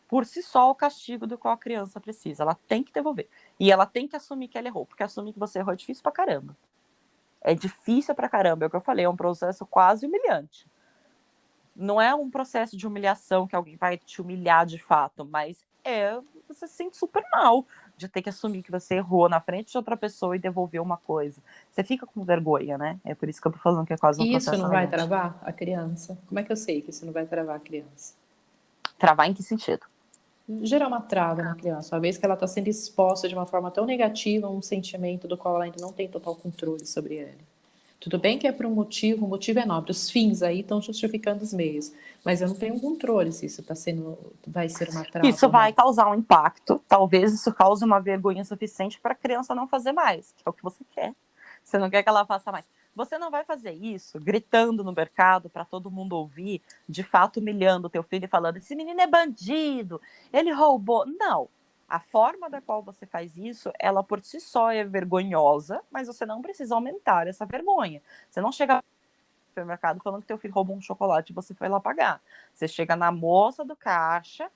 por si só, o castigo do qual a criança precisa. Ela tem que devolver. E ela tem que assumir que ela errou, porque assumir que você errou é difícil pra caramba. É difícil pra caramba, é o que eu falei, é um processo quase humilhante. Não é um processo de humilhação que alguém vai te humilhar de fato, mas você se sente super mal de ter que assumir que você errou na frente de outra pessoa e devolver uma coisa. Você fica com vergonha, né? É por isso que eu tô falando que é quase um E isso processo não vai humilhante. travar a criança? Como é que eu sei que isso não vai travar a criança? Travar em que sentido? Gerar uma trava na criança, uma vez que ela está sendo exposta de uma forma tão negativa a um sentimento do qual ela ainda não tem total controle sobre ele. Tudo bem que é por um motivo, o motivo é nobre, os fins aí estão justificando os meios, mas eu não tenho controle se isso vai ser uma trava Isso ou não. vai causar um impacto, talvez isso cause uma vergonha suficiente para a criança não fazer mais, que é o que você quer. Você não quer que ela faça mais. Você não vai fazer isso gritando no mercado para todo mundo ouvir, de fato humilhando o teu filho e falando: esse menino é bandido, ele roubou. Não. A forma da qual você faz isso, ela por si só é vergonhosa, mas você não precisa aumentar essa vergonha. Você não chega no supermercado falando que teu filho roubou um chocolate e você foi lá pagar. Você chega na moça do caixa,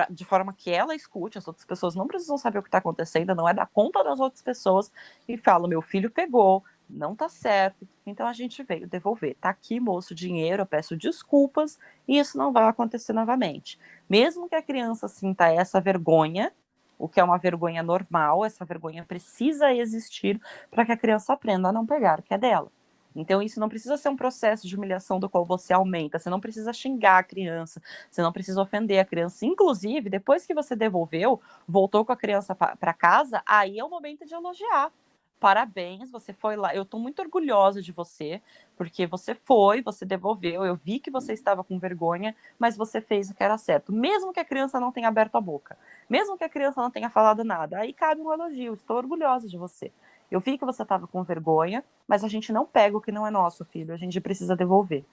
de forma que ela escute, as outras pessoas não precisam saber o que está acontecendo, não é da conta das outras pessoas, e fala: meu filho pegou, não tá certo, então a gente veio devolver. Tá aqui, moço, o dinheiro, eu peço desculpas, e isso não vai acontecer novamente. Mesmo que a criança sinta essa vergonha, o que é uma vergonha normal, essa vergonha precisa existir para que a criança aprenda a não pegar o que é dela. Então, isso não precisa ser um processo de humilhação do qual você aumenta, você não precisa xingar a criança, você não precisa ofender a criança. Inclusive, depois que você devolveu, voltou com a criança para casa, aí é o momento de elogiar. parabéns, você foi lá, eu tô muito orgulhosa de você, porque você foi, você devolveu, eu vi que você estava com vergonha, mas você fez o que era certo, mesmo que a criança não tenha aberto a boca, mesmo que a criança não tenha falado nada, aí cabe um elogio, estou orgulhosa de você. Eu vi que você estava com vergonha, mas a gente não pega o que não é nosso, filho, a gente precisa devolver.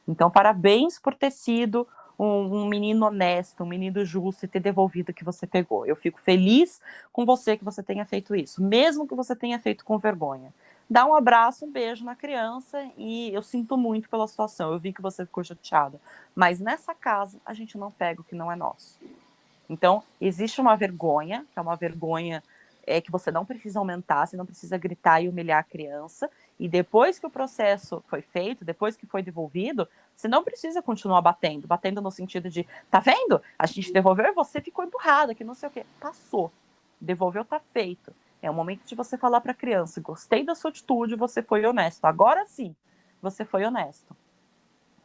Então, parabéns por ter sido um menino honesto, um menino justo e ter devolvido o que você pegou. Eu fico feliz com você que você tenha feito isso, mesmo que você tenha feito com vergonha. Dá um abraço, um beijo na criança e eu sinto muito pela situação. Eu vi que você ficou chateada, mas nessa casa a gente não pega o que não é nosso. Então, existe uma vergonha, que é uma vergonha que você não precisa aumentar, você não precisa gritar e humilhar a criança, e depois que o processo foi feito, depois que foi devolvido, você não precisa continuar batendo no sentido de, tá vendo? A gente devolveu e você ficou emburrada, que não sei o quê. Passou. Devolveu, tá feito. É o momento de você falar para a criança, gostei da sua atitude, você foi honesto. Agora sim, você foi honesto.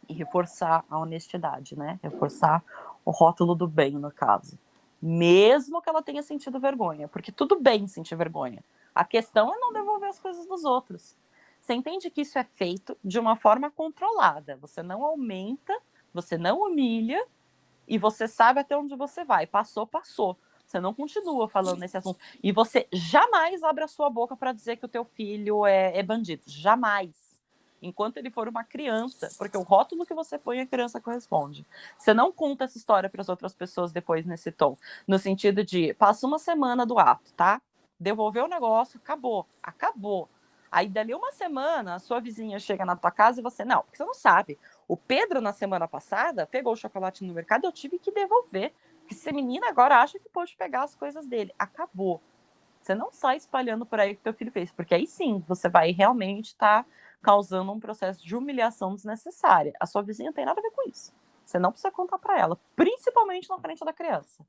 E reforçar a honestidade, né? Reforçar o rótulo do bem, no caso. Mesmo que ela tenha sentido vergonha, porque tudo bem sentir vergonha. A questão é não devolver as coisas dos outros. Você entende que isso é feito de uma forma controlada. Você não aumenta, você não humilha e você sabe até onde você vai. Passou, passou. Você não continua falando nesse assunto. E você jamais abre a sua boca para dizer que o teu filho é bandido. Jamais. Enquanto ele for uma criança, porque o rótulo que você põe, a criança corresponde. Você não conta essa história para as outras pessoas depois nesse tom. No sentido de, passa uma semana do ato, tá? Devolveu o negócio, acabou. Acabou. Aí, dali uma semana, a sua vizinha chega na tua casa e você, não, porque você não sabe. O Pedro, na semana passada, pegou o chocolate no mercado e eu tive que devolver. Porque essa menina agora acha que pode pegar as coisas dele. Acabou. Você não sai espalhando por aí o que teu filho fez, porque aí sim, você vai realmente estar causando um processo de humilhação desnecessária. A sua vizinha não tem nada a ver com isso. Você não precisa contar para ela, principalmente na frente da criança.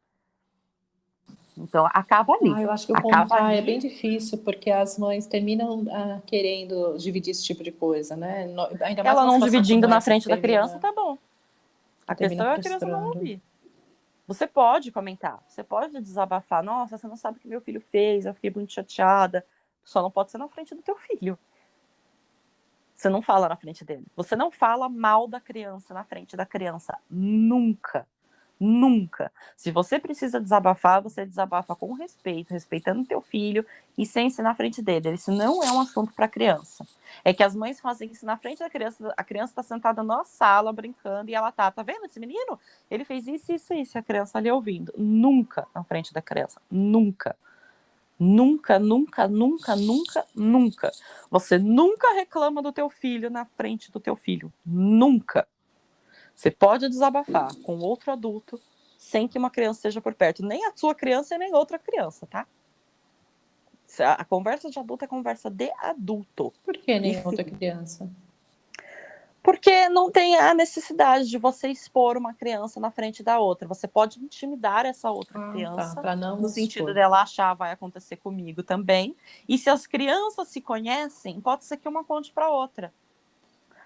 Então, acaba ali. Eu acho que o Acaba contar é ali. bem difícil, porque as mães terminam querendo dividir esse tipo de coisa, né? Ainda mais Ela numa não situação dividindo como na essa frente da criança, tá bom. que A termina questão é a criança não frustrando. ouvir. Você pode comentar, você pode desabafar. Nossa, você não sabe o que meu filho fez, eu fiquei muito chateada. Só não pode ser na frente do teu filho. Você não fala na frente dele. Você não fala mal da criança na frente da criança. Nunca. Nunca. Se você precisa desabafar, você desabafa com respeito, respeitando teu filho e sem ser na frente dele. Isso não é um assunto para criança. É que as mães fazem isso na frente da criança. A criança está sentada na sala brincando e ela tá vendo esse menino? Ele fez isso, isso, isso. A criança ali ouvindo. Nunca na frente da criança. Nunca. Nunca, nunca, nunca, nunca, nunca. Você nunca reclama do teu filho na frente do teu filho. Nunca. Você pode desabafar com outro adulto sem que uma criança esteja por perto. Nem a sua criança e nem outra criança, tá? A conversa de adulto é conversa de adulto. Por que nem outra criança? Porque não tem a necessidade de você expor uma criança na frente da outra. Você pode intimidar essa outra criança, para não no sentido expor. dela achar vai acontecer comigo também. E se as crianças se conhecem, pode ser que uma conte para outra.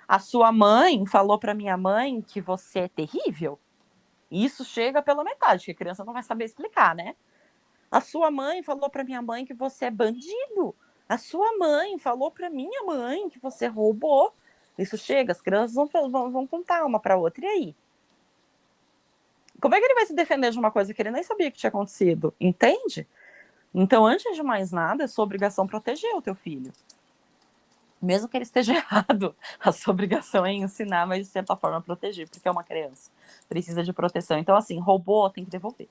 A sua mãe falou para minha mãe que você é terrível. Isso chega pela metade, que a criança não vai saber explicar, né? A sua mãe falou para minha mãe que você é bandido. A sua mãe falou para minha mãe que você roubou. Isso chega, as crianças vão contar uma para outra. E aí? Como é que ele vai se defender de uma coisa que ele nem sabia que tinha acontecido? Entende? Então, antes de mais nada, é sua obrigação proteger o teu filho. Mesmo que ele esteja errado, a sua obrigação é ensinar, mas de certa forma proteger, porque é uma criança. Precisa de proteção. Então, assim, roubou, tem que devolver.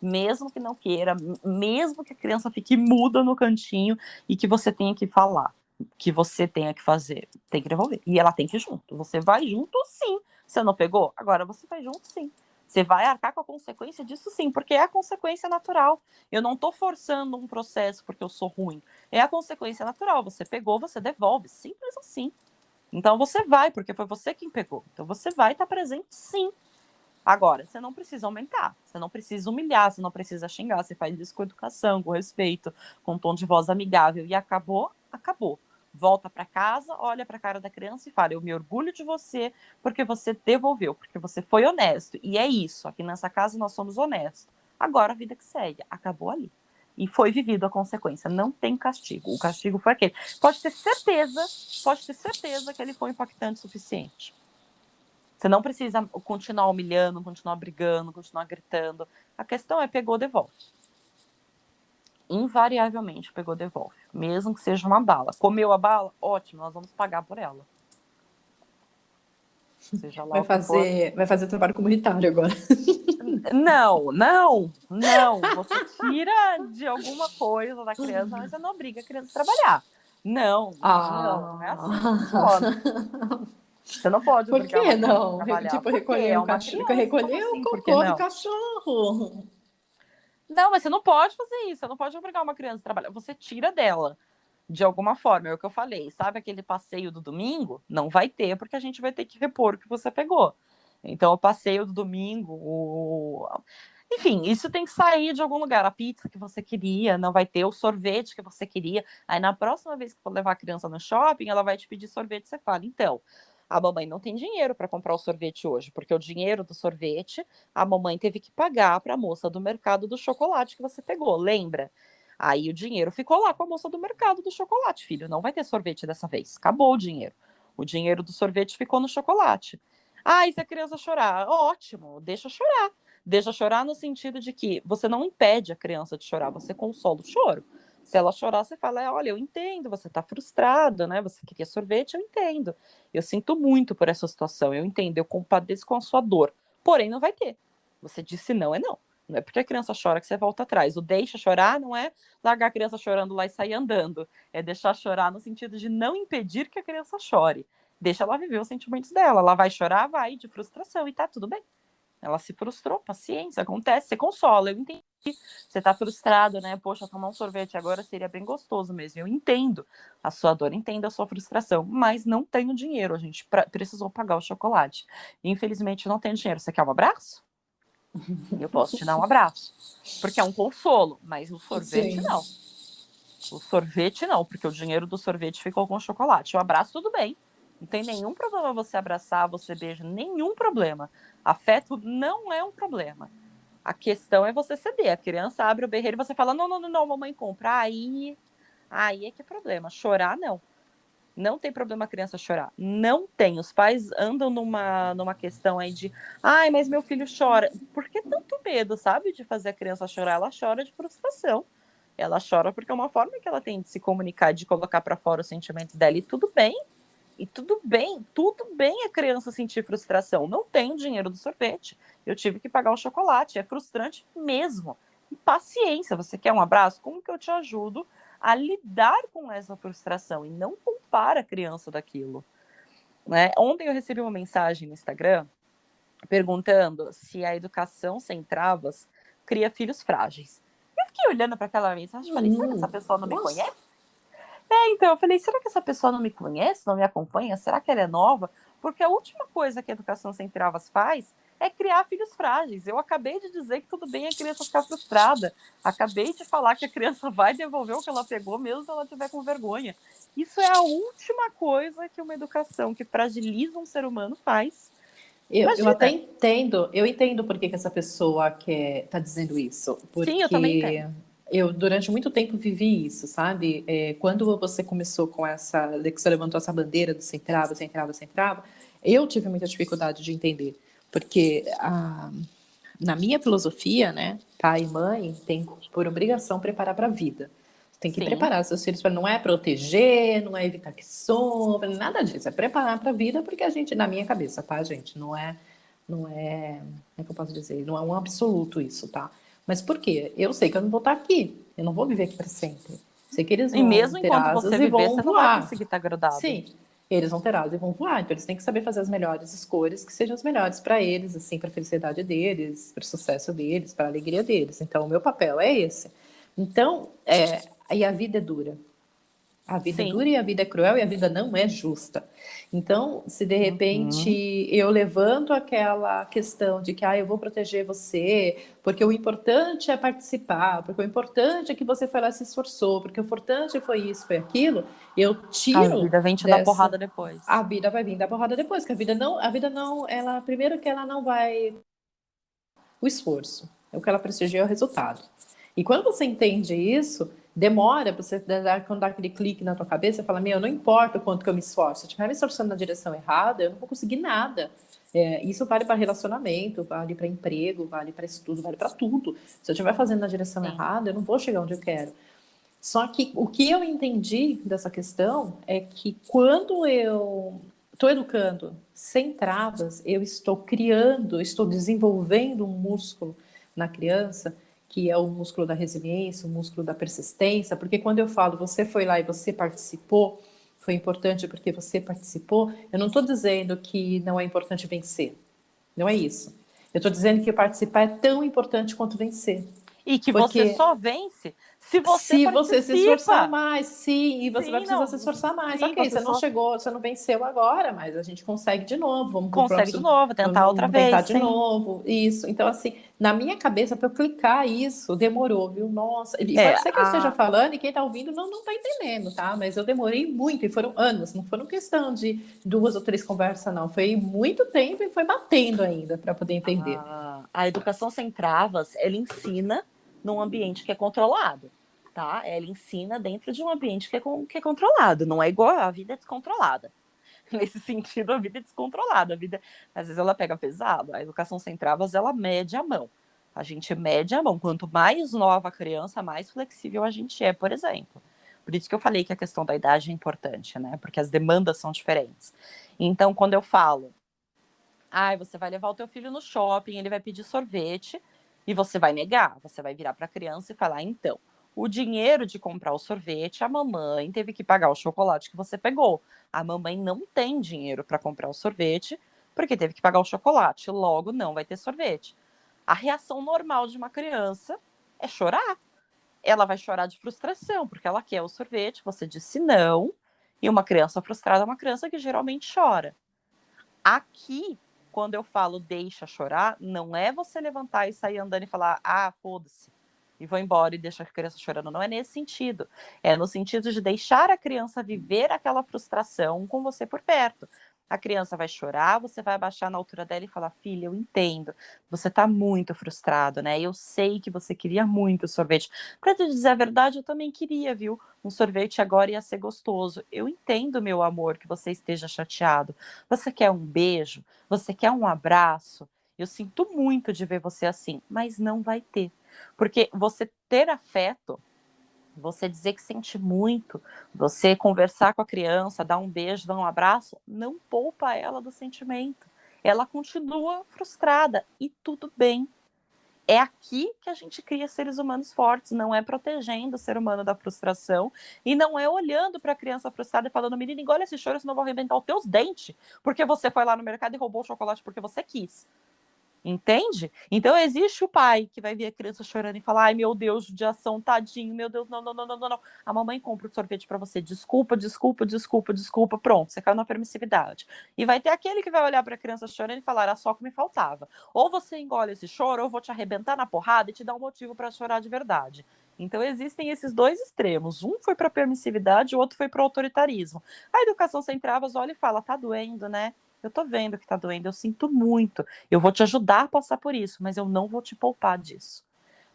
Mesmo que não queira, mesmo que a criança fique muda no cantinho e que você tenha que falar, que você tenha que fazer, tem que devolver. E ela tem que ir junto. Você vai junto, sim. Você não pegou? Agora você vai junto, sim. Você vai arcar com a consequência disso, sim, porque é a consequência natural. Eu não estou forçando um processo porque eu sou ruim. É a consequência natural. Você pegou, você devolve. Simples assim. Então você vai, porque foi você quem pegou. Então você vai estar presente, sim. Agora, você não precisa aumentar, você não precisa humilhar, você não precisa xingar, você faz isso com educação, com respeito, com um tom de voz amigável. E acabou, acabou. Volta para casa, olha para a cara da criança e fala: eu me orgulho de você porque você devolveu, porque você foi honesto. E é isso, aqui nessa casa nós somos honestos. Agora a vida que segue, acabou ali. E foi vivido a consequência. Não tem castigo. O castigo foi aquele. Pode ter certeza que ele foi impactante o suficiente. Você não precisa continuar humilhando, continuar brigando, continuar gritando. A questão é pegou, devolve. Invariavelmente pegou, devolve. Mesmo que seja uma bala. Comeu a bala? Ótimo, nós vamos pagar por ela. Seja lá o que for. Vai fazer trabalho comunitário agora. Não. Você tira de alguma coisa da criança, mas você não obriga a criança a trabalhar. Não é assim que funciona. Você não pode Por obrigar uma que criança a não? trabalhar. Tipo, Porque recolher é o uma cachorro, criança. Como recolher o assim? Por que cocô do não? cachorro. Não, mas você não pode fazer isso. Você não pode obrigar uma criança a trabalhar. Você tira dela. De alguma forma, é o que eu falei. Sabe aquele passeio do domingo? Não vai ter, porque a gente vai ter que repor o que você pegou. Então, o passeio do domingo, enfim, isso tem que sair de algum lugar. A pizza que você queria, não vai ter o sorvete que você queria. Aí, na próxima vez que for levar a criança no shopping, ela vai te pedir sorvete. Você fala, então, a mamãe não tem dinheiro para comprar o sorvete hoje, porque o dinheiro do sorvete a mamãe teve que pagar para a moça do mercado do chocolate que você pegou, lembra? Aí o dinheiro ficou lá com a moça do mercado do chocolate, filho. Não vai ter sorvete dessa vez. Acabou o dinheiro. O dinheiro do sorvete ficou no chocolate. Ah, e se a criança chorar? Ótimo, deixa chorar. Deixa chorar no sentido de que você não impede a criança de chorar, você consola o choro. Se ela chorar, você fala, olha, eu entendo, você tá frustrado, né? Você queria sorvete, eu entendo. Eu sinto muito por essa situação, eu entendo, eu compadeço com a sua dor. Porém, não vai ter. Você disse não, é não. Não é porque a criança chora que você volta atrás. O deixa chorar não é largar a criança chorando lá e sair andando. É deixar chorar no sentido de não impedir que a criança chore. Deixa ela viver os sentimentos dela. Ela vai chorar, vai, de frustração, e tá tudo bem. Ela se frustrou, paciência, acontece, você consola, eu entendi. Você tá frustrado, né? Poxa, tomar um sorvete agora seria bem gostoso mesmo. Eu entendo a sua dor, entendo a sua frustração, mas não tenho dinheiro, a gente precisou pagar o chocolate. Infelizmente, não tenho dinheiro. Você quer um abraço? Eu posso te dar um abraço. Porque é um consolo, mas o sorvete Sim. não. O sorvete não, porque o dinheiro do sorvete ficou com o chocolate. O abraço, tudo bem. Não tem nenhum problema você abraçar, você beija, nenhum problema. Afeto não é um problema. A questão é você ceder. A criança abre o berreiro e você fala, não, mamãe compra. Aí é que é problema. Chorar, não. Não tem problema a criança chorar. Não tem. Os pais andam numa questão aí de ai, mas meu filho chora. Por que tanto medo, sabe, de fazer a criança chorar? Ela chora de frustração. Ela chora porque é uma forma que ela tem de se comunicar, de colocar para fora os sentimentos dela. E tudo bem. E tudo bem a criança sentir frustração. Não tenho dinheiro do sorvete. Eu tive que pagar o chocolate. É frustrante mesmo. E paciência. Você quer um abraço? Como que eu te ajudo a lidar com essa frustração? E não culpar a criança daquilo. Né? Ontem eu recebi uma mensagem no Instagram perguntando se a educação sem travas cria filhos frágeis. Eu fiquei olhando para aquela mensagem e falei, será que essa pessoa não me conhece? Então, eu falei, será que essa pessoa não me conhece, não me acompanha? Será que ela é nova? Porque a última coisa que a Educação Sem Travas faz é criar filhos frágeis. Eu acabei de dizer que tudo bem a criança ficar frustrada. Acabei de falar que a criança vai devolver o que ela pegou, mesmo se ela tiver com vergonha. Isso é a última coisa que uma educação que fragiliza um ser humano faz. Eu até Imagina. entendo, eu entendo por que essa pessoa está dizendo isso, Sim, eu também porque entendo. eu durante muito tempo vivi isso, sabe? Quando você começou com que você levantou essa bandeira do sem trava, sem trava, sem trava, eu tive muita dificuldade de entender, porque na minha filosofia, né, pai e mãe tem por obrigação preparar para a vida. Tem que Sim. preparar seus filhos para não é proteger, não é evitar que sofra, nada disso, é preparar para a vida, porque a gente, na minha cabeça, tá, gente, como é que eu posso dizer, não é um absoluto isso, tá? Mas por quê? Eu sei que eu não vou estar aqui, eu não vou viver aqui para sempre. Sei que eles E vão mesmo ter enquanto asas você e viver, vão você não vai voar. conseguir estar grudado. Sim, eles vão ter asas e vão voar, então eles têm que saber fazer as melhores escolhas que sejam as melhores para eles, assim, para a felicidade deles, para o sucesso deles, para a alegria deles. Então, o meu papel é esse. Então, e a vida é dura. A vida é Sim. dura e a vida é cruel e a vida não é justa. Então, se de repente Uhum. eu levanto aquela questão de que eu vou proteger você, porque o importante é participar, porque o importante é que você foi lá e se esforçou, porque o importante foi isso, foi aquilo, eu A tiro vida vem te dar dessa. porrada depois. A vida vai vir da porrada depois, que a vida não, ela, primeiro que ela não vai o esforço, é o que ela prestigia é o resultado. E quando você entende isso, demora para você quando dá aquele clique na tua cabeça, você fala, meu, não importa o quanto que eu me esforço, se eu estiver me esforçando na direção errada, eu não vou conseguir nada. Isso vale para relacionamento, vale para emprego, vale para estudo, vale para tudo. Se eu estiver fazendo na direção Sim. errada, eu não vou chegar onde eu quero. Só que o que eu entendi dessa questão é que quando eu estou educando sem travas, eu estou criando, estou desenvolvendo um músculo na criança, que é o músculo da resiliência, o músculo da persistência, porque quando eu falo você foi lá e você participou, foi importante porque você participou, eu não estou dizendo que não é importante vencer, não é isso. Eu estou dizendo que participar é tão importante quanto vencer, E que você porque só vence se você se você se esforçar participa. mais, sim, e você vai Sim, precisar não. se esforçar mais. Sim, Ok, você você não só chegou, você não venceu agora, mas a gente consegue de novo. Vamos pro consegue de próximo, novo, tentar outra vamos tentar vez, de sim. novo. Isso. Então, assim, na minha cabeça, para eu clicar isso, demorou, viu? Nossa. E É, pode ser que eu esteja falando e quem tá ouvindo não tá entendendo, tá? Mas eu demorei muito, e foram anos, não foram questão de 2 ou 3 conversas, não. Foi muito tempo e foi batendo ainda para poder entender. a educação sem travas, ela ensina num ambiente que é controlado, tá? Ela ensina dentro de um ambiente que é controlado, não é igual a vida é descontrolada. Nesse sentido, a vida é descontrolada. A vida, às vezes, ela pega pesado. A educação sem travas, ela mede a mão. A gente mede a mão. Quanto mais nova a criança, mais flexível a gente é, por exemplo. Por isso que eu falei que a questão da idade é importante, né? Porque as demandas são diferentes. Então, quando eu falo, você vai levar o teu filho no shopping, ele vai pedir sorvete e você vai negar. Você vai virar para a criança e falar, então, o dinheiro de comprar o sorvete, a mamãe teve que pagar o chocolate que você pegou. A mamãe não tem dinheiro para comprar o sorvete porque teve que pagar o chocolate. Logo, não vai ter sorvete. A reação normal de uma criança é chorar. Ela vai chorar de frustração, porque ela quer o sorvete, você disse não, e uma criança frustrada é uma criança que geralmente chora. Aqui, quando eu falo deixa chorar, não é você levantar e sair andando e falar, foda-se, e vou embora e deixa a criança chorando. Não é nesse sentido. É no sentido de deixar a criança viver aquela frustração com você por perto. A criança vai chorar, você vai abaixar na altura dela e falar, filha, eu entendo, você tá muito frustrado, né? Eu sei que você queria muito sorvete. Pra te dizer a verdade, eu também queria, viu? Um sorvete agora ia ser gostoso. Eu entendo, meu amor, que você esteja chateado. Você quer um beijo? Você quer um abraço? Eu sinto muito de ver você assim, mas não vai ter. Porque você ter afeto, você dizer que sente muito, você conversar com a criança, dar um beijo, dar um abraço, não poupa ela do sentimento. Ela continua frustrada e tudo bem. É aqui que a gente cria seres humanos fortes, não é protegendo o ser humano da frustração e não é olhando para a criança frustrada e falando, menina, engole esse choro, senão eu vou arrebentar os teus dentes, porque você foi lá no mercado e roubou o chocolate porque você quis. Entende? Então existe o pai que vai ver a criança chorando e falar, ai meu Deus, judiação, tadinho, meu Deus, não, não, não, não, não, não. A mamãe compra o sorvete para você, desculpa, desculpa, desculpa, desculpa, pronto, você caiu na permissividade. E vai ter aquele que vai olhar para a criança chorando e falar, era só o que me faltava. Ou você engole esse choro, ou eu vou te arrebentar na porrada e te dar um motivo para chorar de verdade. Então existem esses dois extremos. Um foi para permissividade, o outro foi para autoritarismo. A educação sem travas olha e fala, tá doendo, né? Eu tô vendo que tá doendo, eu sinto muito. Eu vou te ajudar a passar por isso, mas eu não vou te poupar disso.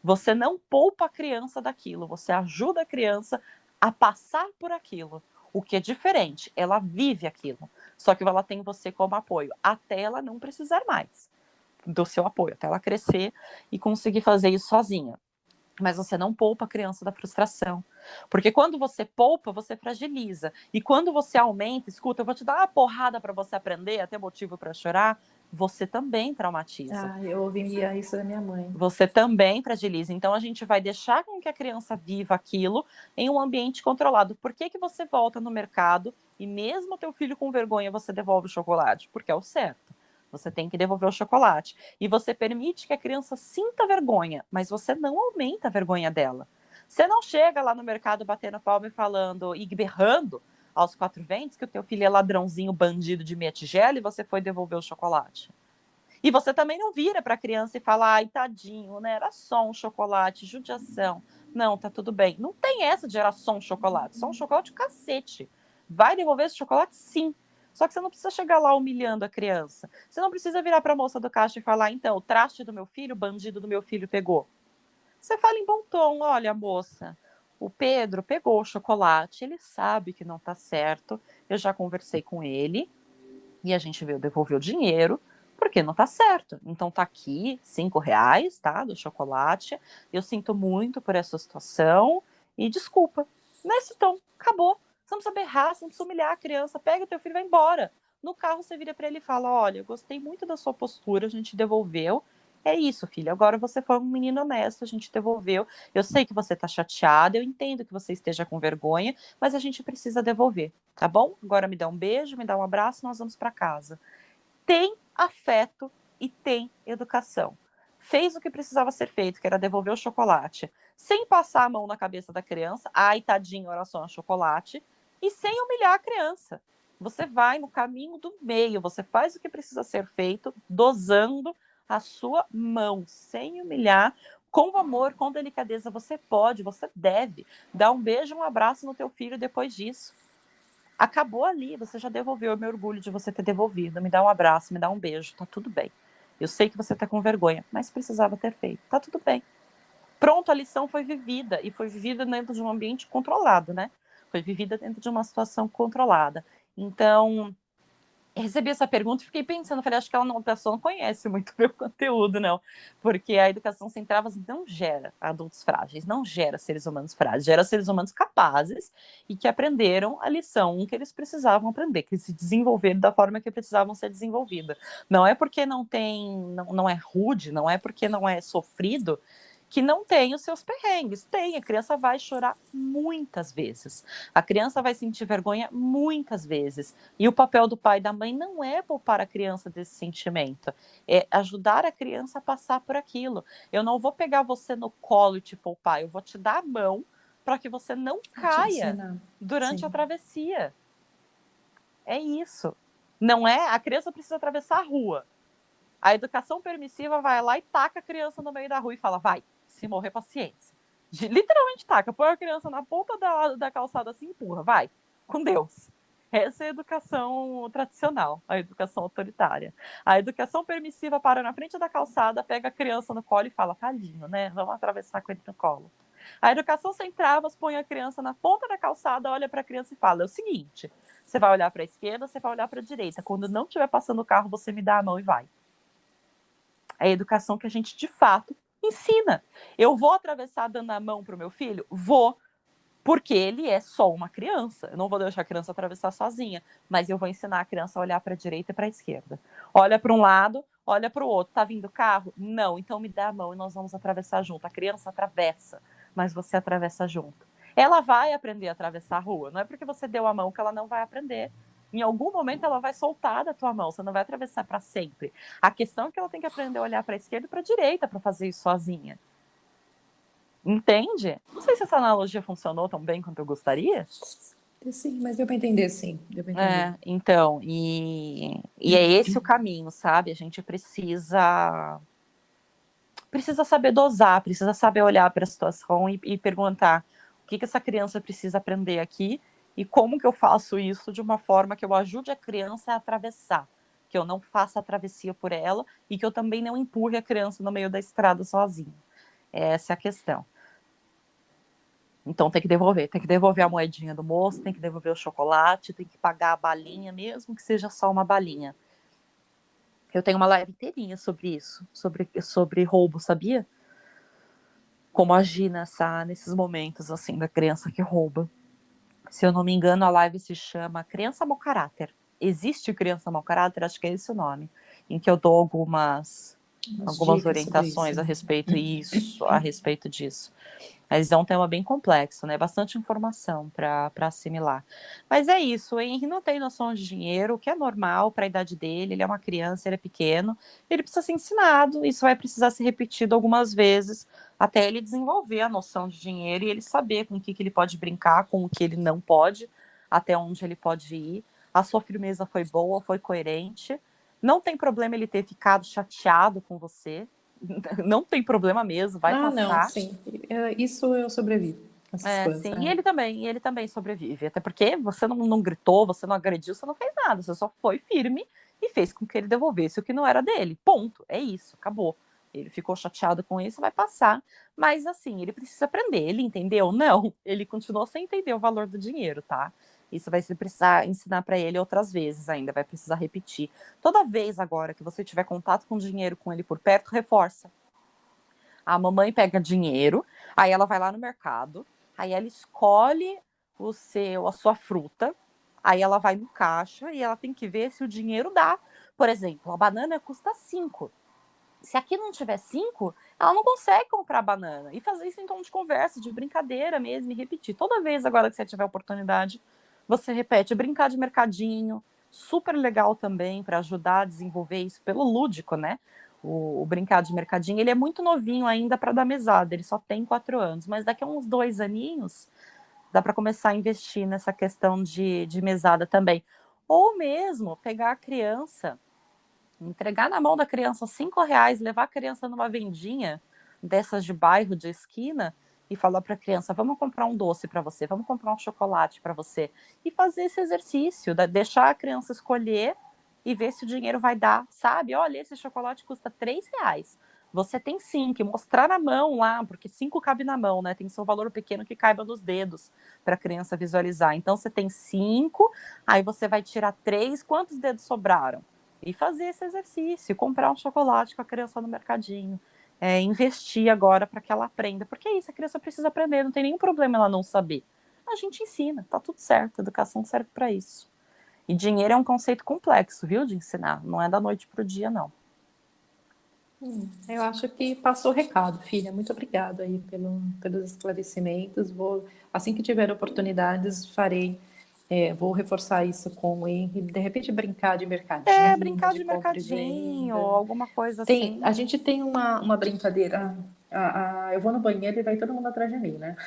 Você não poupa a criança daquilo, você ajuda a criança a passar por aquilo. O que é diferente, ela vive aquilo. Só que ela tem você como apoio, até ela não precisar mais do seu apoio, até ela crescer e conseguir fazer isso sozinha. Mas você não poupa a criança da frustração. Porque quando você poupa, você fragiliza. E quando você aumenta, escuta, eu vou te dar uma porrada para você aprender a ter motivo para chorar, você também traumatiza. Eu ouvia isso da minha mãe. Você também fragiliza. Então a gente vai deixar com que a criança viva aquilo em um ambiente controlado. Por que que você volta no mercado e mesmo teu filho com vergonha você devolve o chocolate? Porque é o certo. Você tem que devolver o chocolate. E você permite que a criança sinta vergonha, mas você não aumenta a vergonha dela. Você não chega lá no mercado batendo palma e falando e berrando aos 4 ventos que o teu filho é ladrãozinho, bandido de meia tigela e você foi devolver o chocolate. E você também não vira para a criança e fala, ai, tadinho, né? Era só um chocolate, judiação. Não, tá tudo bem. Não tem essa de era só um chocolate. Só um chocolate, cacete. Vai devolver esse chocolate? Sim. Só que você não precisa chegar lá humilhando a criança. Você não precisa virar para a moça do caixa e falar, então, o traste do meu filho, o bandido do meu filho pegou. Você fala em bom tom, olha, moça, o Pedro pegou o chocolate, ele sabe que não tá certo, eu já conversei com ele e a gente veio devolver o dinheiro, porque não tá certo. Então tá aqui, R$ 5, tá, do chocolate, eu sinto muito por essa situação e desculpa. Nesse tom, acabou. Você não precisa berrar, você não precisa humilhar a criança, pega o teu filho e vai embora. No carro você vira para ele e fala, olha, eu gostei muito da sua postura, a gente devolveu, é isso, filho. Agora você foi um menino honesto, a gente devolveu. Eu sei que você tá chateada, eu entendo que você esteja com vergonha, mas a gente precisa devolver, tá bom? Agora me dá um beijo, me dá um abraço, nós vamos para casa. Tem afeto e tem educação. Fez o que precisava ser feito, que era devolver o chocolate, sem passar a mão na cabeça da criança, ai, tadinho, olha só, chocolate, e sem humilhar a criança. Você vai no caminho do meio, você faz o que precisa ser feito, dosando a sua mão, sem humilhar, com amor, com delicadeza. Você pode, você deve dar um beijo, um abraço no teu filho depois disso. Acabou ali, você já devolveu, eu me orgulho de você ter devolvido, me dá um abraço, me dá um beijo, tá tudo bem. Eu sei que você tá com vergonha, mas precisava ter feito, tá tudo bem. Pronto, a lição foi vivida, e foi vivida dentro de um ambiente controlado, né? Foi vivida dentro de uma situação controlada. Então, recebi essa pergunta e fiquei pensando, falei, acho que a pessoa não conhece muito o meu conteúdo, não, porque a educação sem travas não gera adultos frágeis, não gera seres humanos frágeis, gera seres humanos capazes e que aprenderam a lição que eles precisavam aprender, que se desenvolveram da forma que precisavam ser desenvolvida. Não é porque não é rude, não é porque não é sofrido, que não tem os seus perrengues. Tem, a criança vai chorar muitas vezes. A criança vai sentir vergonha muitas vezes. E o papel do pai e da mãe não é poupar a criança desse sentimento, é ajudar a criança a passar por aquilo. Eu não vou pegar você no colo e te poupar, eu vou te dar a mão para que você não caia durante a travessia. É isso. Não é? A criança precisa atravessar a rua. A educação permissiva vai lá e taca a criança no meio da rua e fala, vai, se morrer, paciência. Literalmente taca, põe a criança na ponta da calçada assim, empurra, vai, com Deus. Essa é a educação tradicional, a educação autoritária. A educação permissiva para na frente da calçada, pega a criança no colo e fala, tadinho, né? Vamos atravessar com ele no colo. A educação sem travas põe a criança na ponta da calçada, olha para a criança e fala, é o seguinte, você vai olhar para a esquerda, você vai olhar para a direita. Quando não estiver passando o carro, você me dá a mão e vai. É a educação que a gente, de fato, ensina. Eu vou atravessar dando a mão para o meu filho? Vou, porque ele é só uma criança. Eu não vou deixar a criança atravessar sozinha, mas eu vou ensinar a criança a olhar para a direita e para a esquerda. Olha para um lado, olha para o outro. Tá vindo carro? Não, então me dá a mão e nós vamos atravessar junto. A criança atravessa, mas você atravessa junto. Ela vai aprender a atravessar a rua. Não é porque você deu a mão que ela não vai aprender. Em algum momento ela vai soltar da tua mão, você não vai atravessar para sempre. A questão é que ela tem que aprender a olhar para a esquerda e para a direita para fazer isso sozinha. Entende? Não sei se essa analogia funcionou tão bem quanto eu gostaria. Sim, mas deu para entender, sim. Deu pra entender. Então, e é esse o caminho, sabe? A gente precisa saber dosar, precisa saber olhar para a situação e perguntar o que essa criança precisa aprender aqui e como que eu faço isso de uma forma que eu ajude a criança a atravessar, que eu não faça a travessia por ela e que eu também não empurre a criança no meio da estrada sozinha. Essa é a questão. Então tem que devolver a moedinha do moço, tem que devolver o chocolate, tem que pagar a balinha, mesmo que seja só uma balinha. Eu tenho uma live inteirinha sobre isso, sobre roubo, sabia? Como agir nesses momentos, assim, da criança que rouba. Se eu não me engano, a live se chama Criança Mau Caráter. Existe Criança Mau Caráter? Acho que é esse o nome. Em que eu dou algumas orientações a respeito disso. Mas é um tema bem complexo, né? Bastante informação para assimilar. Mas é isso, o Henry não tem noção de dinheiro, o que é normal para a idade dele, ele é uma criança, ele é pequeno, ele precisa ser ensinado, isso vai precisar ser repetido algumas vezes, até ele desenvolver a noção de dinheiro e ele saber com o que ele pode brincar, com o que ele não pode, até onde ele pode ir. A sua firmeza foi boa, foi coerente. Não tem problema ele ter ficado chateado com você, não tem problema mesmo, vai passar. Não, sim. Isso eu sobrevivo. Essas coisas. Sim. E ele também sobrevive. Até porque você não gritou, você não agrediu, você não fez nada. Você só foi firme e fez com que ele devolvesse o que não era dele. Ponto. É isso, acabou. Ele ficou chateado com isso, vai passar. Mas, assim, ele precisa aprender. Ele entendeu? Não. Ele continuou sem entender o valor do dinheiro, tá? Isso vai precisar ensinar para ele outras vezes ainda, vai precisar repetir. Toda vez agora que você tiver contato com dinheiro com ele por perto, reforça. A mamãe pega dinheiro, aí ela vai lá no mercado, aí ela escolhe a sua fruta, aí ela vai no caixa e ela tem que ver se o dinheiro dá. Por exemplo, a banana custa 5. Se aqui não tiver 5, ela não consegue comprar banana. E fazer isso em tom de conversa, de brincadeira mesmo, e repetir. Toda vez agora que você tiver oportunidade, você repete. Brincar de mercadinho, super legal também para ajudar a desenvolver isso pelo lúdico, né? O brincar de mercadinho, ele é muito novinho ainda para dar mesada, ele só tem 4 anos, mas daqui a uns 2 aninhos dá para começar a investir nessa questão de mesada também. Ou mesmo pegar a criança, entregar na mão da criança R$ 5, levar a criança numa vendinha dessas de bairro, de esquina, e falar para a criança, vamos comprar um doce para você, vamos comprar um chocolate para você, e fazer esse exercício, deixar a criança escolher e ver se o dinheiro vai dar, sabe? Olha, esse chocolate custa R$ 3, você tem 5, e mostrar na mão lá, porque 5 cabe na mão, né? Tem que ser um valor pequeno que caiba nos dedos para a criança visualizar. Então, você tem 5, aí você vai tirar 3, quantos dedos sobraram? E fazer esse exercício, comprar um chocolate com a criança no mercadinho, investir agora para que ela aprenda, porque é isso, a criança precisa aprender, não tem nenhum problema ela não saber. A gente ensina, tá tudo certo, a educação serve para isso. E dinheiro é um conceito complexo, viu, de ensinar, não é da noite pro dia, não. Eu acho que passou o recado, filha. Muito obrigada aí pelos esclarecimentos. Assim que tiver oportunidades, vou reforçar isso com o Henry. De repente, brincar de mercadinho, Brincar de de compra e mercadinho, venda. alguma coisa assim. A gente tem uma brincadeira. Eu vou no banheiro e vai todo mundo atrás de mim, né?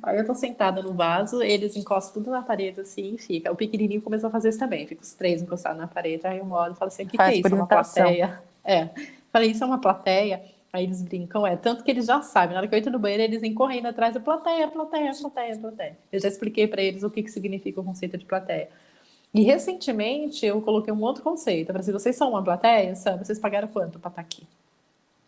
Aí eu tô sentada no vaso, eles encostam tudo na parede assim e fica. O pequenininho começou a fazer isso também, fica os 3 encostados na parede. Aí eu olho e falo assim: o que é Faz isso? por É uma imitação. plateia? Falei: isso é uma plateia? Aí eles brincam, tanto que eles já sabem. Na hora que eu entro no banheiro, eles vêm correndo atrás da plateia, plateia, plateia, plateia. Eu já expliquei para eles o que significa o conceito de plateia. E recentemente eu coloquei um outro conceito. Eu falei assim: vocês são uma plateia? Vocês pagaram quanto para estar aqui?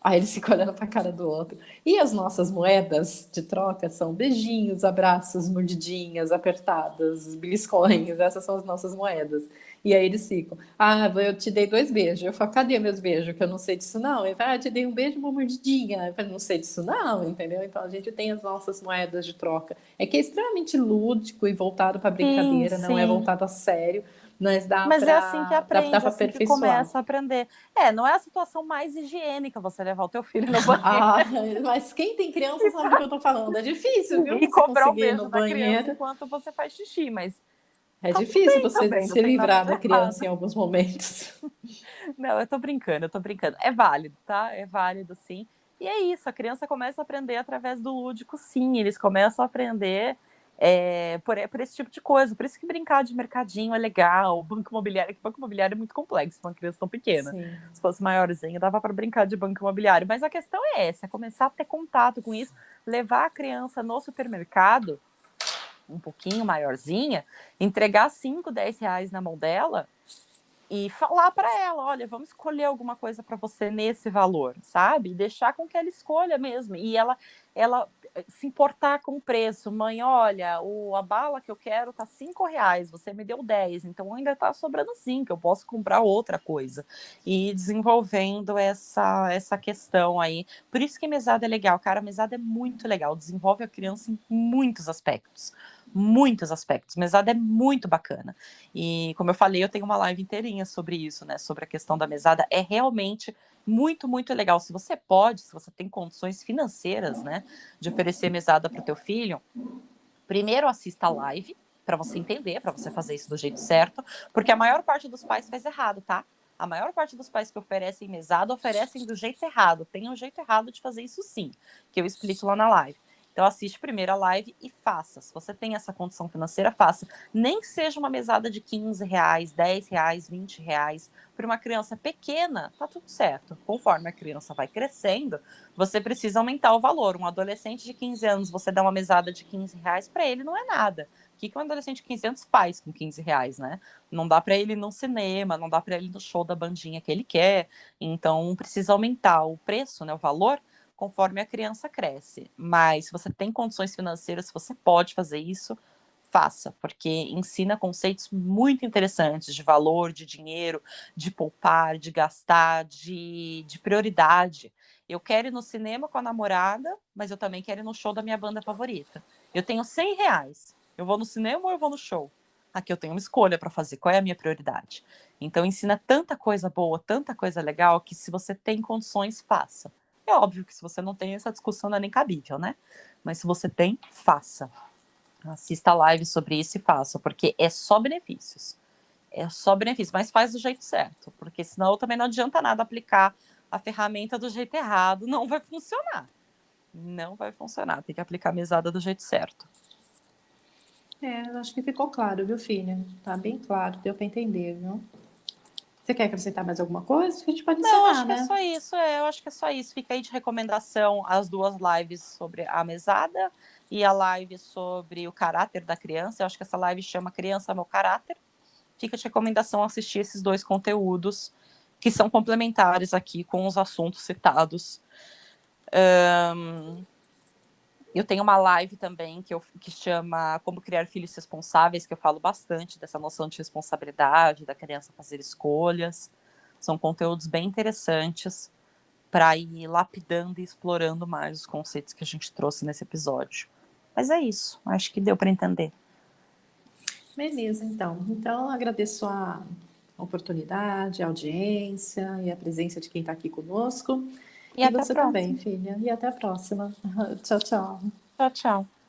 Aí eles ficam olhando pra cara do outro. E as nossas moedas de troca são beijinhos, abraços, mordidinhas, apertadas, beliscões. Essas são as nossas moedas. E aí eles ficam, eu te dei 2 beijos. Eu falo, cadê meus beijos? Que eu não sei disso não. Ele fala, eu te dei um beijo e uma mordidinha. Eu falo, não sei disso não, entendeu? Então a gente tem as nossas moedas de troca. É que é extremamente lúdico e voltado para Sim, brincadeira, não é sim. voltado a sério. Mas Mas é assim que dá aprende, para assim que aperfeiçoar. começa a aprender. Não é a situação mais higiênica você levar o teu filho no banheiro Ah, mas quem tem criança sabe do que eu tô falando. É difícil, viu? e Você cobrar um conseguir ir beijo no da criança banheiro. enquanto você faz xixi, mas É tá tudo difícil bem você também, não se tem nada livrar de da errado. criança em alguns momentos. Não, eu tô brincando, eu tô brincando. É válido, tá? É válido, sim. E é isso, a criança começa a aprender através do lúdico, sim. Eles começam a aprender por esse tipo de coisa. Por isso que brincar de mercadinho é legal. Banco imobiliário é muito complexo para uma criança tão pequena. Sim. Se fosse maiorzinho, dava para brincar de banco imobiliário. Mas a questão é essa: é começar a ter contato com isso, levar a criança no supermercado, um pouquinho maiorzinha, entregar 5, 10 reais na mão dela e falar para ela, olha, vamos escolher alguma coisa para você nesse valor, sabe? Deixar com que ela escolha mesmo. E ela se importar com o preço. Mãe, olha, a bala que eu quero tá R$ 5, você me deu 10, então ainda tá sobrando 5, eu posso comprar outra coisa. E desenvolvendo essa questão aí. Por isso que mesada é legal, cara, mesada é muito legal, desenvolve a criança em muitos aspectos. Muitos aspectos. Mesada é muito bacana. E, como eu falei, eu tenho uma live inteirinha sobre isso, né? Sobre a questão da mesada. É realmente muito, muito legal. Se você tem condições financeiras, né? De oferecer mesada para o teu filho, primeiro assista a live, para você entender, para você fazer isso do jeito certo, porque a maior parte dos pais faz errado, tá? A maior parte dos pais que oferecem mesada oferecem do jeito errado. Tem um jeito errado de fazer isso sim, que eu explico lá na live. Então assiste primeiro a live e faça. Se você tem essa condição financeira, faça. Nem que seja uma mesada de R$ 15, R$ 10, R$ 20. Para uma criança pequena, tá tudo certo. Conforme a criança vai crescendo, você precisa aumentar o valor. Um adolescente de 15 anos, você dá uma mesada de R$ 15, para ele não é nada. que um adolescente de 15 anos faz com 15 reais, né? Não dá para ele ir no cinema, não dá para ele ir no show da bandinha que ele quer, então precisa aumentar o preço, né, o valor, conforme a criança cresce. Mas se você tem condições financeiras, se você pode fazer isso, faça, porque ensina conceitos muito interessantes de valor, de dinheiro, de poupar, de gastar, de prioridade. Eu quero ir no cinema com a namorada, mas eu também quero ir no show da minha banda favorita. Eu tenho 100 reais. Eu vou no cinema ou eu vou no show? Aqui eu tenho uma escolha para fazer. Qual é a minha prioridade? Então ensina tanta coisa boa, tanta coisa legal, que se você tem condições, faça. É óbvio que se você não tem, essa discussão não é nem cabível, né? Mas se você tem, faça. Assista live sobre isso e faça, porque é só benefícios. É só benefício, mas faz do jeito certo, porque senão também não adianta nada aplicar a ferramenta do jeito errado, não vai funcionar. Não vai funcionar, tem que aplicar a mesada do jeito certo. Eu acho que ficou claro, viu, filha? Tá bem claro, deu para entender, viu? Você quer acrescentar mais alguma coisa? A gente pode Não, encerrar, acho que é né? só isso, eu acho que é só isso. Fica aí de recomendação as 2 lives sobre a mesada e a live sobre o caráter da criança. Eu acho que essa live chama Criança Meu Caráter. Fica de recomendação assistir esses 2 conteúdos, que são complementares aqui com os assuntos citados. Eu tenho uma live também que chama Como Criar Filhos Responsáveis, que eu falo bastante dessa noção de responsabilidade, da criança fazer escolhas. São conteúdos bem interessantes para ir lapidando e explorando mais os conceitos que a gente trouxe nesse episódio. Mas é isso, acho que deu para entender. Beleza, então. Então, agradeço a oportunidade, a audiência e a presença de quem está aqui conosco. E E até a você também, próxima. filha. E até a próxima. Tchau, tchau. Tchau, tchau.